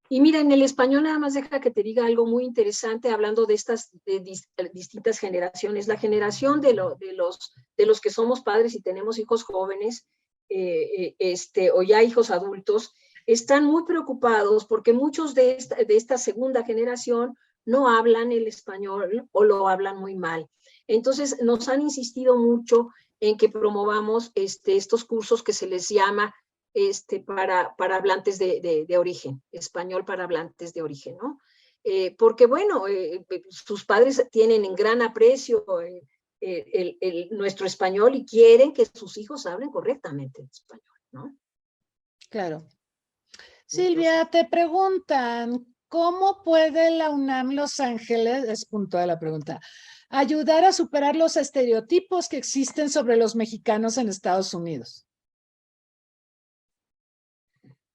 Y mira, en el español nada más deja que te diga algo muy interesante, hablando de estas distintas generaciones. La generación de los que somos padres y tenemos hijos jóvenes, o ya hijos adultos, están muy preocupados porque muchos de esta segunda generación no hablan el español o lo hablan muy mal. Entonces nos han insistido mucho en que promovamos estos cursos que se les llama para hablantes de origen, español para hablantes de origen, ¿no? Porque, bueno, sus padres tienen en gran aprecio nuestro español y quieren que sus hijos hablen correctamente el español, ¿no? Claro. Silvia, te preguntan, ¿cómo puede la UNAM Los Ángeles, es puntual la pregunta, ayudar a superar los estereotipos que existen sobre los mexicanos en Estados Unidos?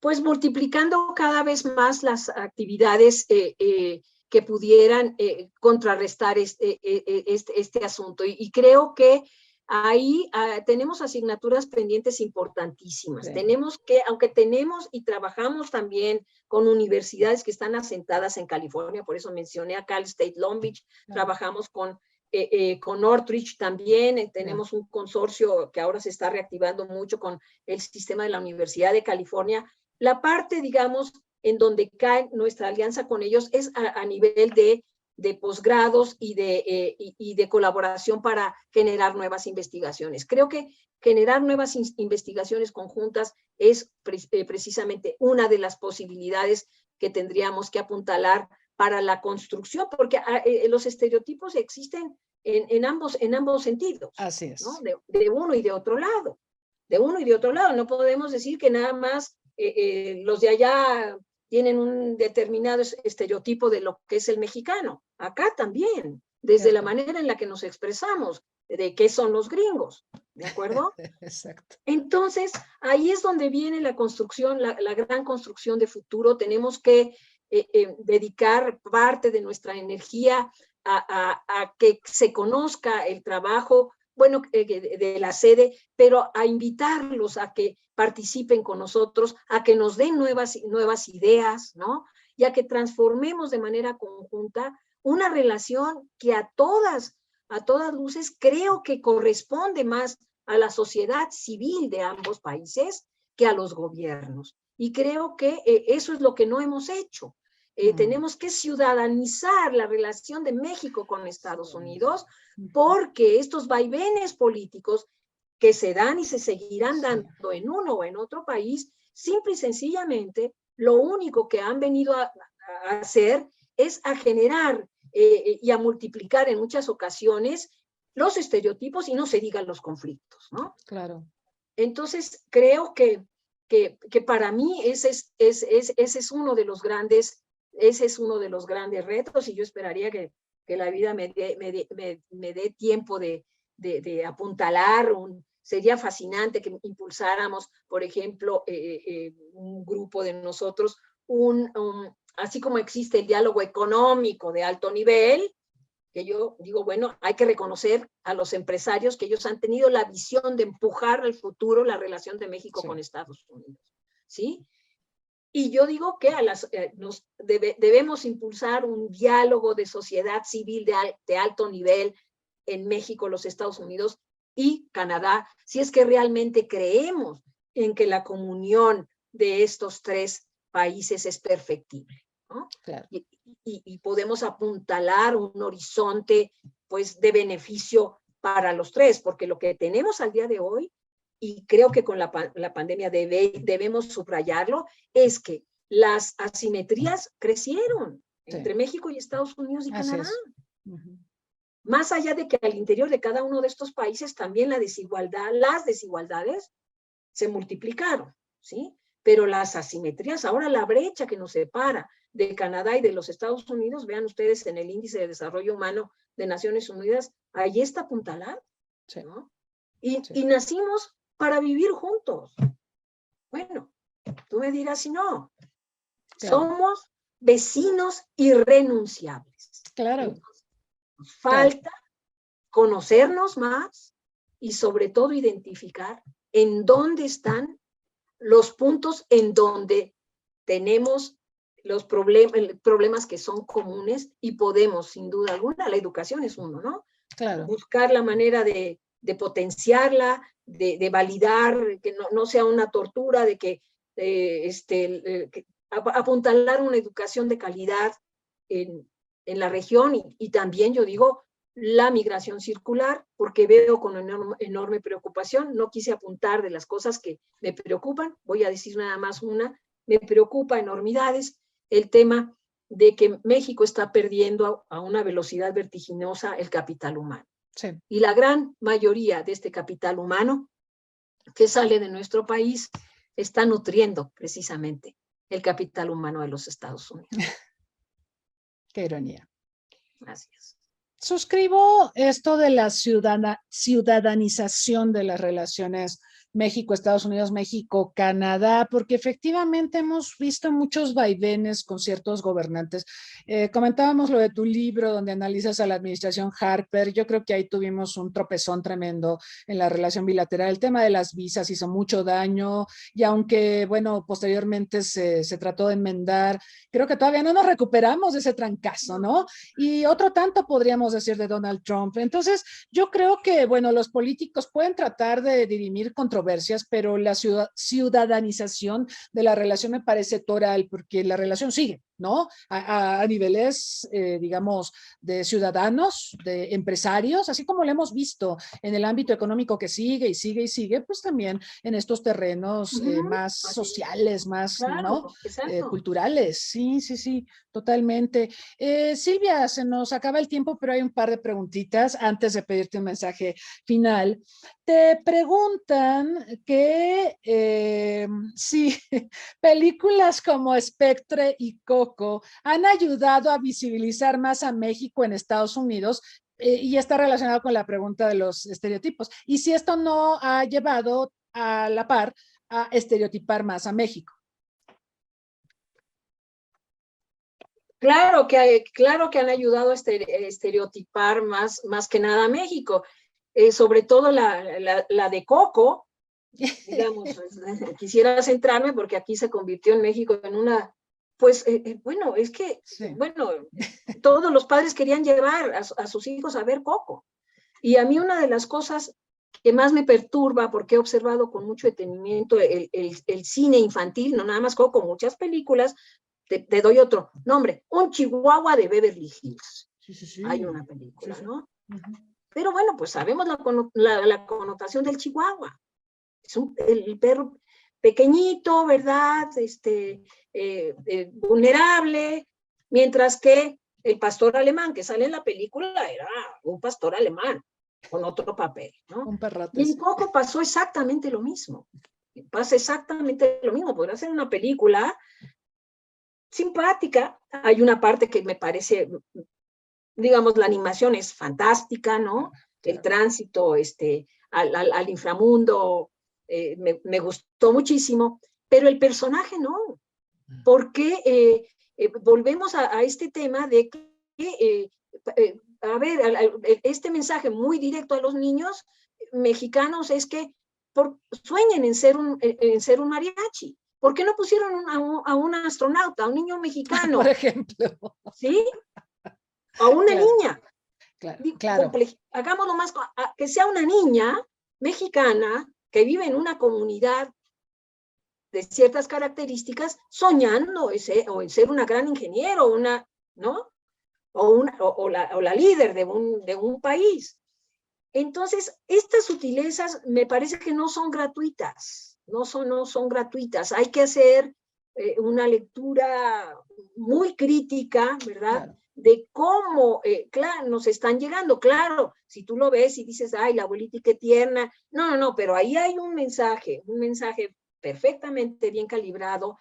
Pues multiplicando cada vez más las actividades que pudieran contrarrestar este asunto. Y creo que ahí tenemos asignaturas pendientes importantísimas. Sí. Tenemos que, aunque tenemos y trabajamos también con universidades que están asentadas en California, por eso mencioné a Cal State Long Beach, trabajamos con Northridge también, tenemos un consorcio que ahora se está reactivando mucho con el sistema de la Universidad de California. La parte, digamos, en donde cae nuestra alianza con ellos es a nivel de posgrados y de colaboración para generar nuevas investigaciones. Creo que generar nuevas investigaciones conjuntas es precisamente una de las posibilidades que tendríamos que apuntalar para la construcción, porque los estereotipos existen en ambos sentidos. Así es. ¿no? De uno y de otro lado. De uno y de otro lado. No podemos decir que nada más los de allá tienen un determinado estereotipo de lo que es el mexicano. Acá también, desde la manera en la que nos expresamos, de qué son los gringos, ¿de acuerdo? Exacto. Entonces, ahí es donde viene la construcción, la gran construcción de futuro. Tenemos que dedicar parte de nuestra energía a que se conozca el trabajo, bueno, de la sede, pero a invitarlos a que participen con nosotros, a que nos den nuevas ideas, ¿no? Y a que transformemos de manera conjunta una relación que a todas luces creo que corresponde más a la sociedad civil de ambos países que a los gobiernos. Y creo que eso es lo que no hemos hecho. Tenemos que ciudadanizar la relación de México con Estados Unidos, porque estos vaivenes políticos que se dan y se seguirán dando en uno o en otro país, simple y sencillamente, lo único que han venido a hacer es a generar y a multiplicar en muchas ocasiones los estereotipos y no se digan los conflictos, ¿no? Claro. Entonces, creo que para mí ese es uno de los grandes retos, y yo esperaría que la vida me dé tiempo de apuntalar. Sería fascinante que impulsáramos, por ejemplo, un grupo de nosotros, así como existe el diálogo económico de alto nivel, que yo digo, bueno, hay que reconocer a los empresarios que ellos han tenido la visión de empujar al futuro la relación de México con Estados Unidos, ¿sí? Y yo digo que debemos impulsar un diálogo de sociedad civil de alto nivel en México, los Estados Unidos y Canadá, si es que realmente creemos en que la comunión de estos tres países es perfectible, ¿no? Claro. Y podemos apuntalar un horizonte, pues, de beneficio para los tres, porque lo que tenemos al día de hoy, y creo que con la pandemia debemos subrayarlo, es que las asimetrías crecieron entre México y Estados Unidos y Canadá. Más allá de que al interior de cada uno de estos países también las desigualdades se multiplicaron, ¿sí? Pero las asimetrías, ahora la brecha que nos separa de Canadá y de los Estados Unidos, vean ustedes en el Índice de Desarrollo Humano de Naciones Unidas, ahí está apuntalado, ¿no? Y nacimos para vivir juntos. Bueno, tú me dirás si no. Somos vecinos irrenunciables. Claro. Entonces, nos falta conocernos más y sobre todo identificar en dónde están los puntos en donde tenemos los problemas que son comunes y podemos, sin duda alguna, la educación es uno, ¿no? Claro. Buscar la manera de potenciarla, de validar, que no sea una tortura, de que apuntalar una educación de calidad en la región y también, yo digo, la migración circular, porque veo con enorme preocupación. No quise apuntar de las cosas que me preocupan, voy a decir nada más una. Me preocupa enormidades el tema de que México está perdiendo a una velocidad vertiginosa el capital humano. Sí. Y la gran mayoría de este capital humano que sale de nuestro país está nutriendo precisamente el capital humano de los Estados Unidos. Qué ironía. Gracias. Suscribo esto de la ciudadanización de las relaciones México, Estados Unidos, México, Canadá, porque efectivamente hemos visto muchos vaivenes con ciertos gobernantes. Comentábamos lo de tu libro donde analizas a la administración Harper. Yo creo que ahí tuvimos un tropezón tremendo en la relación bilateral. El tema de las visas hizo mucho daño y aunque, bueno, posteriormente se trató de enmendar, creo que todavía no nos recuperamos de ese trancazo, ¿no? Y otro tanto podríamos decir de Donald Trump. Entonces, yo creo que, bueno, los políticos pueden tratar de dirimir controversias, pero la ciudadanización de la relación me parece toral, porque la relación sigue, ¿no? A niveles, digamos, de ciudadanos, de empresarios, así como lo hemos visto en el ámbito económico que sigue y sigue y sigue, pues también en estos terrenos más sociales, más, ¿no? Claro, exacto. Culturales. Sí, sí, sí, totalmente. Silvia, se nos acaba el tiempo, pero hay un par de preguntitas antes de pedirte un mensaje final. Te preguntan que si películas como Spectre y Coco han ayudado a visibilizar más a México en Estados Unidos, y está relacionado con la pregunta de los estereotipos. Y si esto no ha llevado a la par a estereotipar más a México. Claro que han ayudado a estereotipar más que nada a México, sobre todo la de Coco, digamos, quisiera centrarme porque aquí se convirtió en México en una, pues, bueno, es que, Sí. bueno, todos los padres querían llevar a sus hijos a ver Coco. Y a mí una de las cosas que más me perturba, porque he observado con mucho detenimiento el cine infantil, no nada más Coco, muchas películas, te doy otro nombre, Un Chihuahua de Beverly Hills. Sí, sí, sí. Hay una película, Sí, sí. ¿no? Pero bueno, pues sabemos la connotación del Chihuahua. Es el perro pequeñito, ¿verdad? Vulnerable, mientras que el pastor alemán que sale en la película era un pastor alemán con otro papel, ¿no? Un perrote. Y en Coco pasó exactamente lo mismo. Pasa exactamente lo mismo. Podrá ser una película simpática. Hay una parte que me parece, digamos, la animación es fantástica, ¿no? El tránsito al inframundo me gustó muchísimo, pero el personaje no. Porque volvemos a este tema de que, a ver, este mensaje muy directo a los niños mexicanos es que sueñen en ser un mariachi. ¿Por qué no pusieron a un astronauta, a un niño mexicano? Por ejemplo. ¿Sí? A una niña. Claro. Hagámoslo más, que sea una niña mexicana que vive en una comunidad de ciertas características, soñando en ser una gran ingeniero, ¿no? O la líder de un país. Entonces, estas sutilezas me parece que no son gratuitas, no son gratuitas. Hay que hacer una lectura muy crítica, ¿verdad? Claro. De cómo, claro, nos están llegando. Claro, si tú lo ves y dices, ay, la abuelita qué tierna. No, pero ahí hay un mensaje perfectamente bien calibrado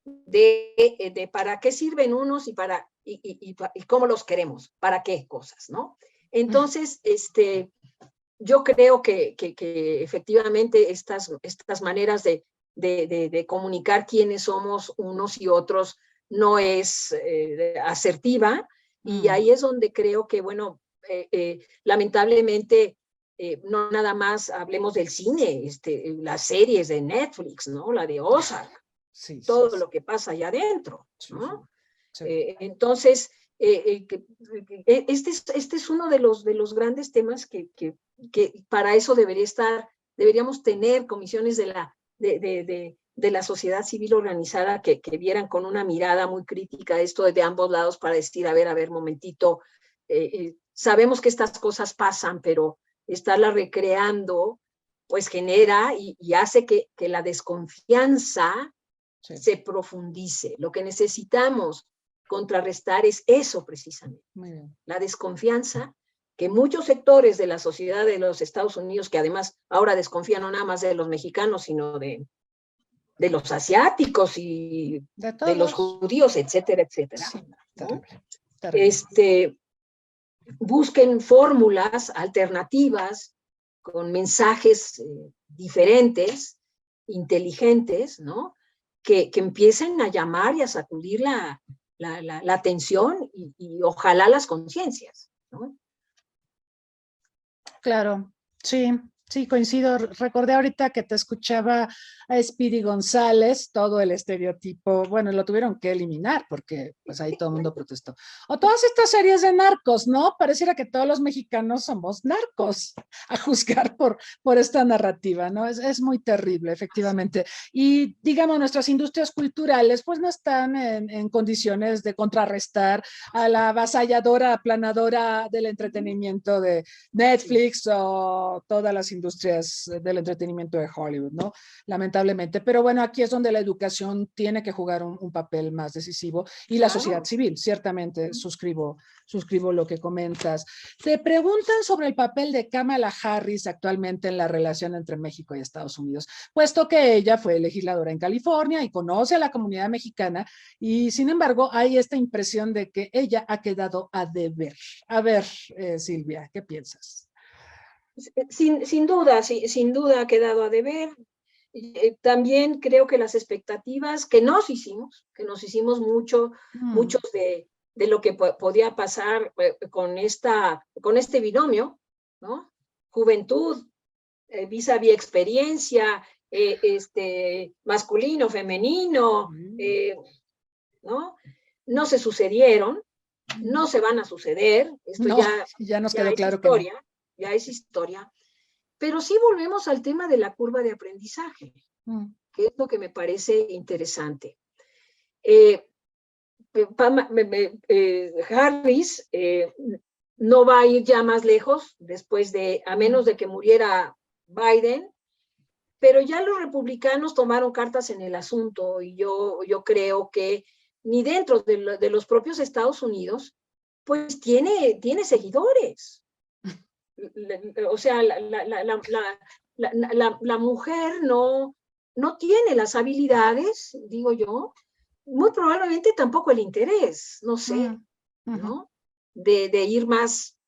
de para qué sirven unos y cómo los queremos, para qué cosas, ¿no? Entonces, yo creo que efectivamente estas maneras de comunicar quiénes somos unos y otros no es asertiva, y ahí es donde creo que, bueno, lamentablemente, no nada más hablemos del cine, las series de Netflix, ¿no? La de Ozark, todo lo que pasa allá adentro, ¿no? Entonces, este es uno de los grandes temas que para eso deberíamos tener comisiones de la sociedad civil organizada que vieran con una mirada muy crítica esto de ambos lados para decir, a ver, momentito, sabemos que estas cosas pasan, pero estarla recreando, pues genera y hace que la desconfianza se profundice. Lo que necesitamos contrarrestar es eso precisamente, la desconfianza que muchos sectores de la sociedad de los Estados Unidos, que además ahora desconfían no nada más de los mexicanos, sino de los asiáticos y de los judíos, etcétera, etcétera. Sí, ¿no? Terrible. Busquen fórmulas alternativas con mensajes diferentes, inteligentes, ¿no? Que empiecen a llamar y a sacudir la atención y ojalá las conciencias, ¿no? Claro, sí, sí, coincido. Recordé ahorita que te escuchaba a Speedy González, todo el estereotipo, bueno, lo tuvieron que eliminar porque pues ahí todo el mundo protestó. O todas estas series de narcos, ¿no? Pareciera que todos los mexicanos somos narcos, a juzgar por esta narrativa, ¿no? Es muy terrible, efectivamente. Y digamos, nuestras industrias culturales pues no están en condiciones de contrarrestar a la avasalladora, aplanadora del entretenimiento de Netflix o todas las industrias del entretenimiento de Hollywood, ¿no? Lamentablemente. Pero bueno, aquí es donde la educación tiene que jugar un papel más decisivo y la sociedad civil, ciertamente suscribo lo que comentas. Te preguntan sobre el papel de Kamala Harris actualmente en la relación entre México y Estados Unidos, puesto que ella fue legisladora en California y conoce a la comunidad mexicana y sin embargo hay esta impresión de que ella ha quedado a deber. A ver, Silvia, ¿qué piensas? Sin duda ha quedado a deber. También creo que las expectativas que nos hicimos muchos de lo que podía pasar con este binomio, ¿no? Juventud, vis a vis experiencia, masculino, femenino, ¿no? No se sucedieron, no se van a suceder, esto no, ya nos quedó claro historia, que no. Ya es historia, pero sí volvemos al tema de la curva de aprendizaje, que es lo que me parece interesante. Harris no va a ir ya más lejos después a menos de que muriera Biden, pero ya los republicanos tomaron cartas en el asunto y yo creo que ni dentro de los propios Estados Unidos, pues tiene seguidores. O sea, la mujer no tiene las habilidades, digo yo, muy probablemente tampoco el interés, no sé, ¿no? De ir más,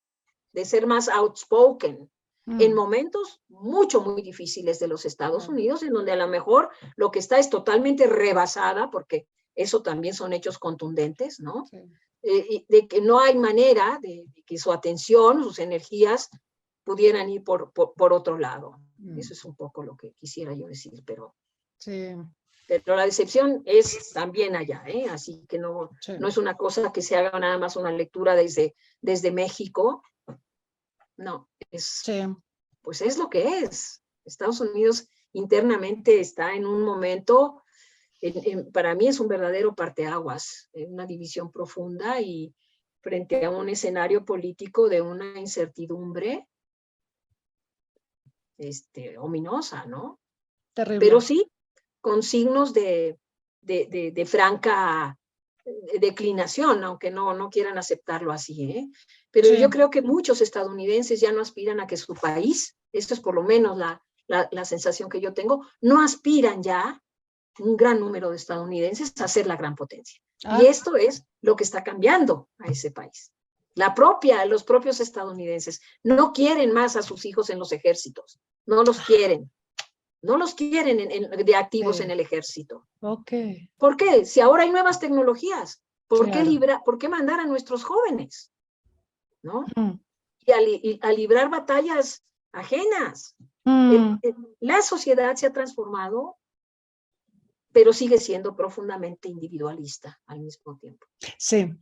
de ser más outspoken en momentos muy difíciles de los Estados Unidos, en donde a lo mejor lo que está es totalmente rebasada, porque eso también son hechos contundentes, ¿no? Sí. De que no hay manera de que su atención, sus energías pudieran ir por otro lado. Eso es un poco lo que quisiera yo decir, pero la decepción es también allá, ¿eh? Así que no es una cosa que se haga nada más una lectura desde México, no, pues es lo que es. Estados Unidos internamente está en un momento, para mí es un verdadero parteaguas, una división profunda y frente a un escenario político de una incertidumbre ominosa, ¿no? Terrible. Pero sí, con signos de franca declinación, aunque no quieran aceptarlo así, ¿eh? Pero yo creo que muchos estadounidenses ya no aspiran a que su país, esto es por lo menos la sensación que yo tengo, no aspiran ya un gran número de estadounidenses a ser la gran potencia. Y esto es lo que está cambiando a ese país. Los propios estadounidenses no quieren más a sus hijos en los ejércitos, no los quieren. No los quieren de activos en el ejército. ¿Por qué? Si ahora hay nuevas tecnologías, ¿por qué mandar a nuestros jóvenes? ¿No? Y a librar batallas ajenas. La sociedad se ha transformado, pero sigue siendo profundamente individualista al mismo tiempo. Sí,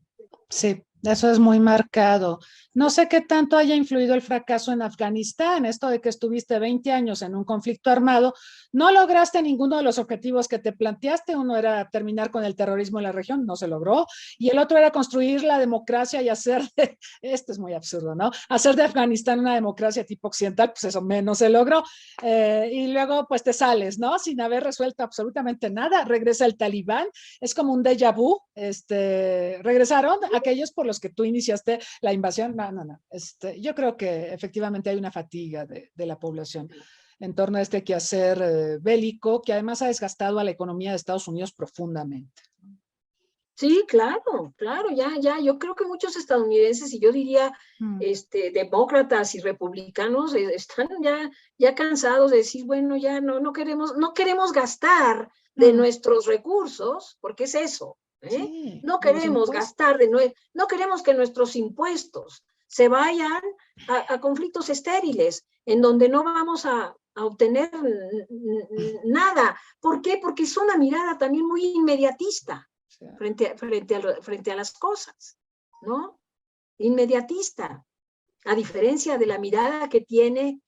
eso es muy marcado. No sé qué tanto haya influido el fracaso en Afganistán, esto de que estuviste 20 años en un conflicto armado, no lograste ninguno de los objetivos que te planteaste. Uno era terminar con el terrorismo en la región, no se logró, y el otro era construir la democracia y esto es muy absurdo, ¿no? Hacer de Afganistán una democracia tipo occidental, pues eso menos se logró. Y luego pues te sales, ¿no? Sin haber resuelto absolutamente nada. Regresa el Talibán, es como un déjà vu. Regresaron aquellos por los que tú iniciaste la invasión. No. Yo creo que efectivamente hay una fatiga de la población en torno a este quehacer bélico que además ha desgastado a la economía de Estados Unidos profundamente. Sí, claro, claro, ya, yo creo que muchos estadounidenses, y yo diría, demócratas y republicanos, están ya cansados de decir, bueno, ya no queremos gastar de nuestros recursos, porque es eso, ¿eh? Sí, No de los queremos impuestos. gastar no queremos que nuestros impuestos se vayan a conflictos estériles, en donde no vamos a obtener nada. ¿Por qué? Porque es una mirada también muy inmediatista frente a las cosas, ¿no? Inmediatista, a diferencia de la mirada que tiene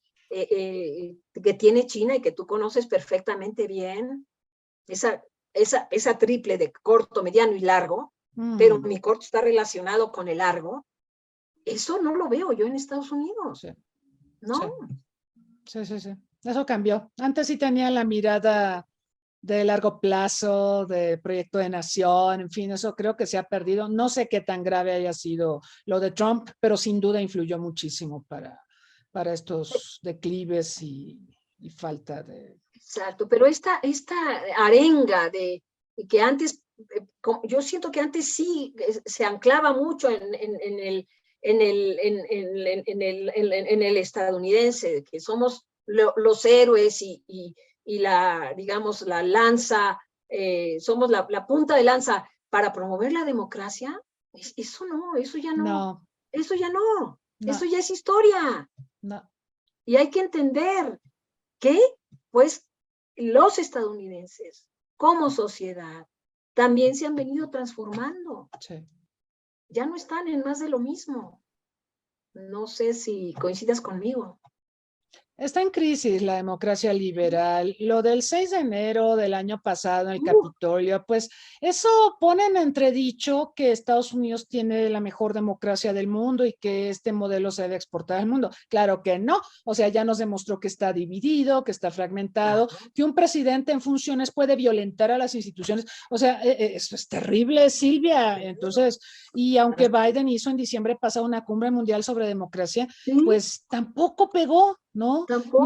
China y que tú conoces perfectamente bien, esa triple de corto, mediano y largo, pero mi corto está relacionado con el largo, eso no lo veo yo en Estados Unidos, Sí, ¿no? sí. Eso cambió. Antes sí tenía la mirada de largo plazo, de proyecto de nación, en fin, eso creo que se ha perdido. No sé qué tan grave haya sido lo de Trump, pero sin duda influyó muchísimo para estos declives y falta de... Exacto, pero esta arenga de que antes, yo siento que antes sí se anclaba mucho en el estadounidense, que somos los héroes y digamos, la lanza, somos la punta de lanza para promover la democracia. Eso no, No, eso ya no, eso no, ya es historia. no. Y hay que entender que, pues, los estadounidenses, como sociedad, también se han venido transformando. Sí. Ya no están en más de lo mismo. No sé si coincidas conmigo. Está en crisis la democracia liberal. Lo del 6 de enero del año pasado en el Capitolio, pues eso pone en entredicho que Estados Unidos tiene la mejor democracia del mundo y que este modelo se debe exportar al mundo. Claro que no. O sea, ya nos demostró que está dividido, que está fragmentado, que un presidente en funciones puede violentar a las instituciones. O sea, eso es terrible, Silvia. Entonces, y aunque Biden hizo en diciembre pasado una cumbre mundial sobre democracia, Sí, pues tampoco pegó, ¿no? tampoco.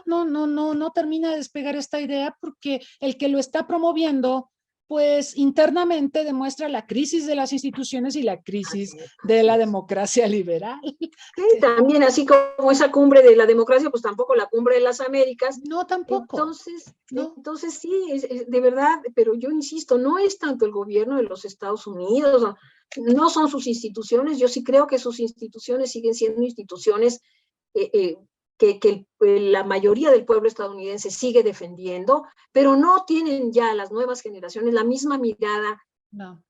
No termina de despegar esta idea porque el que lo está promoviendo, pues internamente demuestra la crisis de las instituciones y la crisis de Así la es. democracia liberal. Sí, también así como esa cumbre de la democracia, pues tampoco la cumbre de las Américas. No, tampoco, no. Entonces sí, de verdad, pero yo insisto, no es tanto el gobierno de los Estados Unidos, no son sus instituciones, yo sí creo que sus instituciones siguen siendo instituciones eh, eh, que la mayoría del pueblo estadounidense sigue defendiendo, pero no tienen ya las nuevas generaciones la misma mirada No.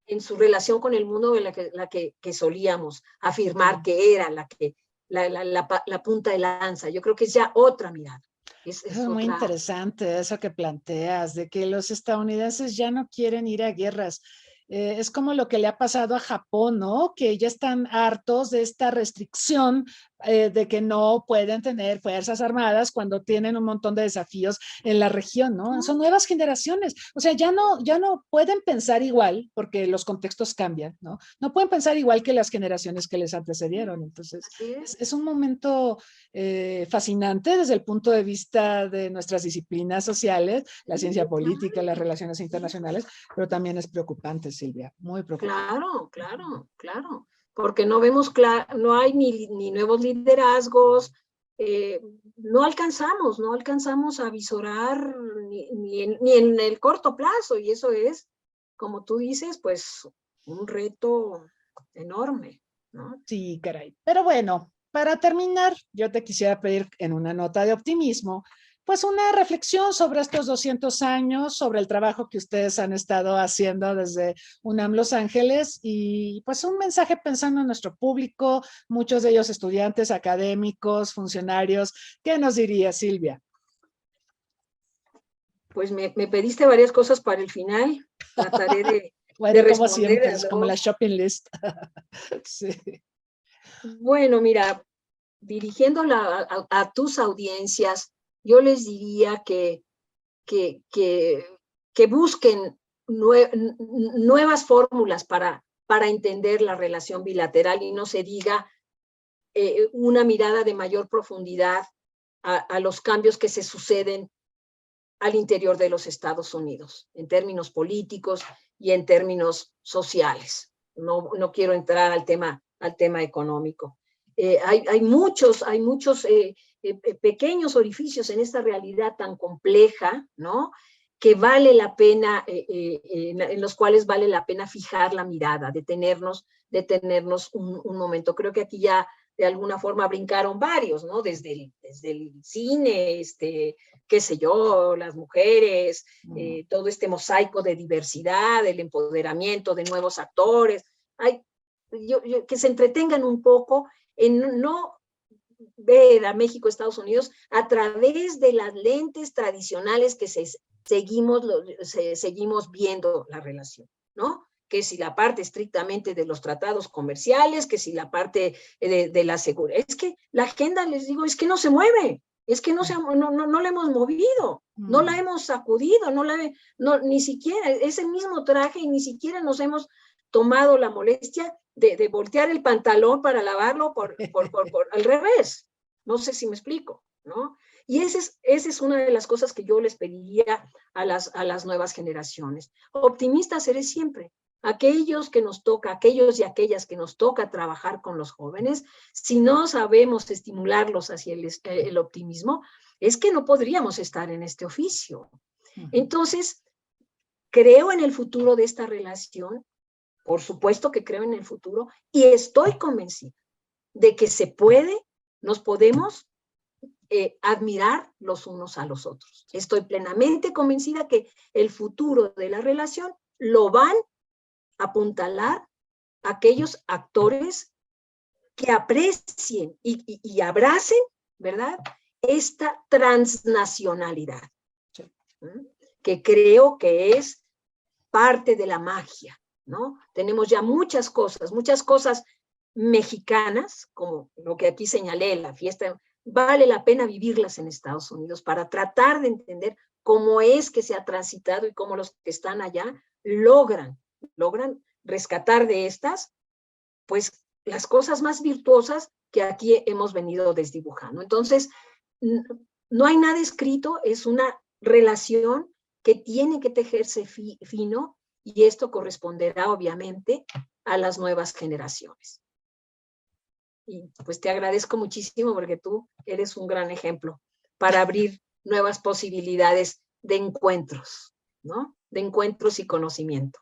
en su relación con el mundo de que solíamos afirmar que era la punta de lanza. Yo creo que es ya otra mirada. Eso Es es muy otra. interesante, eso que planteas, de que los estadounidenses ya no quieren ir a guerras. Es como lo que le ha pasado a Japón, ¿no? Que ya están hartos de esta restricción de que no pueden tener fuerzas armadas cuando tienen un montón de desafíos en la región, ¿no? Son nuevas generaciones, o sea, ya no pueden pensar igual porque los contextos cambian, ¿no? No pueden pensar igual que las generaciones que les antecedieron. Entonces, Así es. es un momento fascinante desde el punto de vista de nuestras disciplinas sociales, la ciencia política, las relaciones internacionales, pero también es preocupante, Silvia, muy preocupante. Claro, porque no vemos, no hay ni nuevos liderazgos, no alcanzamos a visorar ni en el corto plazo, y eso es, como tú dices, pues un reto enorme, ¿no? Sí, caray. Pero bueno, para terminar, yo te quisiera pedir en una nota de optimismo, pues una reflexión sobre estos 200 años, sobre el trabajo que ustedes han estado haciendo desde UNAM Los Ángeles y pues un mensaje pensando en nuestro público, muchos de ellos estudiantes, académicos, funcionarios. ¿Qué nos diría, Silvia? Pues me pediste varias cosas para el final, trataré de Bueno, como responder siempre, a es como la dos. shopping list. Sí. Bueno, mira, dirigiéndola a tus audiencias, yo les diría que, que, que busquen nuevas fórmulas para entender la relación bilateral y no se diga una mirada de mayor profundidad a los cambios que se suceden al interior de los Estados Unidos, en términos políticos y en términos sociales. No quiero entrar al tema económico. Hay muchos pequeños orificios en esta realidad tan compleja, ¿no? Que vale la pena, en los cuales vale la pena fijar la mirada, detenernos un momento. Creo que aquí ya de alguna forma brincaron varios, ¿no? Desde el cine, qué sé yo, las mujeres, todo este mosaico de diversidad, el empoderamiento de nuevos actores. Que se entretengan un poco en no ver a México, Estados Unidos, a través de las lentes tradicionales que seguimos viendo la relación, ¿no? Que si la parte estrictamente de los tratados comerciales, que si la parte de la seguridad. Es que la agenda, les digo, es que no se mueve, es que no la hemos movido, no la hemos sacudido, ni siquiera, es el mismo traje y ni siquiera nos hemos tomado la molestia de voltear el pantalón para lavarlo por al revés. No sé si me explico, ¿no? Y esa es una de las cosas que yo les pediría a las nuevas generaciones. Optimistas seré siempre. Aquellos y aquellas que nos toca trabajar con los jóvenes, si no sabemos estimularlos hacia el optimismo, es que no podríamos estar en este oficio. Entonces, creo en el futuro de esta relación, por supuesto que creo en el futuro, y estoy convencida de que nos podemos admirar los unos a los otros. Estoy plenamente convencida que el futuro de la relación lo van a apuntalar aquellos actores que aprecien y abracen, ¿verdad?, esta transnacionalidad, ¿sí? Que creo que es parte de la magia, ¿no? Tenemos ya muchas cosas mexicanas, como lo que aquí señalé, la fiesta, vale la pena vivirlas en Estados Unidos para tratar de entender cómo es que se ha transitado y cómo los que están allá logran rescatar de estas, pues, las cosas más virtuosas que aquí hemos venido desdibujando. Entonces, no hay nada escrito, es una relación que tiene que tejerse fino, y esto corresponderá obviamente a las nuevas generaciones. Y pues te agradezco muchísimo porque tú eres un gran ejemplo para abrir nuevas posibilidades de encuentros, ¿no? De encuentros y conocimiento.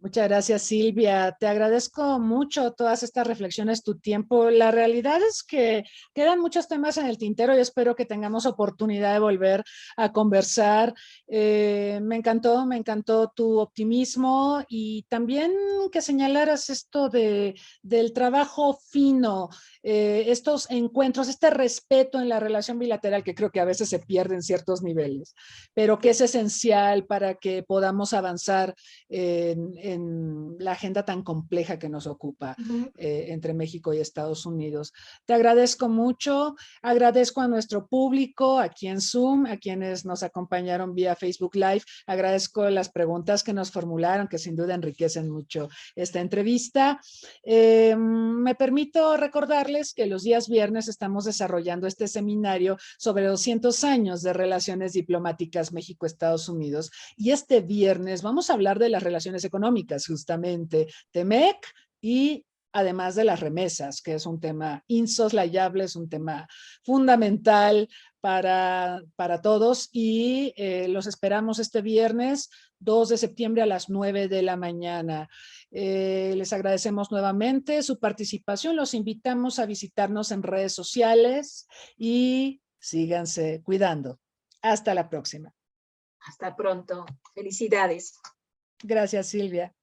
Muchas gracias, Silvia. Te agradezco mucho todas estas reflexiones, tu tiempo. La realidad es que quedan muchos temas en el tintero y espero que tengamos oportunidad de volver a conversar. Me encantó tu optimismo y también que señalaras esto del trabajo fino, estos encuentros, este respeto en la relación bilateral que creo que a veces se pierde en ciertos niveles, pero que es esencial para que podamos avanzar en la agenda tan compleja que nos ocupa entre México y Estados Unidos. Te agradezco mucho, agradezco a nuestro público aquí en Zoom, a quienes nos acompañaron vía Facebook Live, agradezco las preguntas que nos formularon, que sin duda enriquecen mucho esta entrevista. Me permito recordarles que los días viernes estamos desarrollando este seminario sobre 200 años de relaciones diplomáticas México-Estados Unidos, y este viernes vamos a hablar de las relaciones económicas, justamente TEMEC, y además de las remesas, que es un tema insoslayable, es un tema fundamental para todos, y los esperamos este viernes 2 de septiembre a las 9 de la mañana. Les agradecemos nuevamente su participación, los invitamos a visitarnos en redes sociales y síganse cuidando. Hasta la próxima. Hasta pronto. Felicidades. Gracias, Silvia.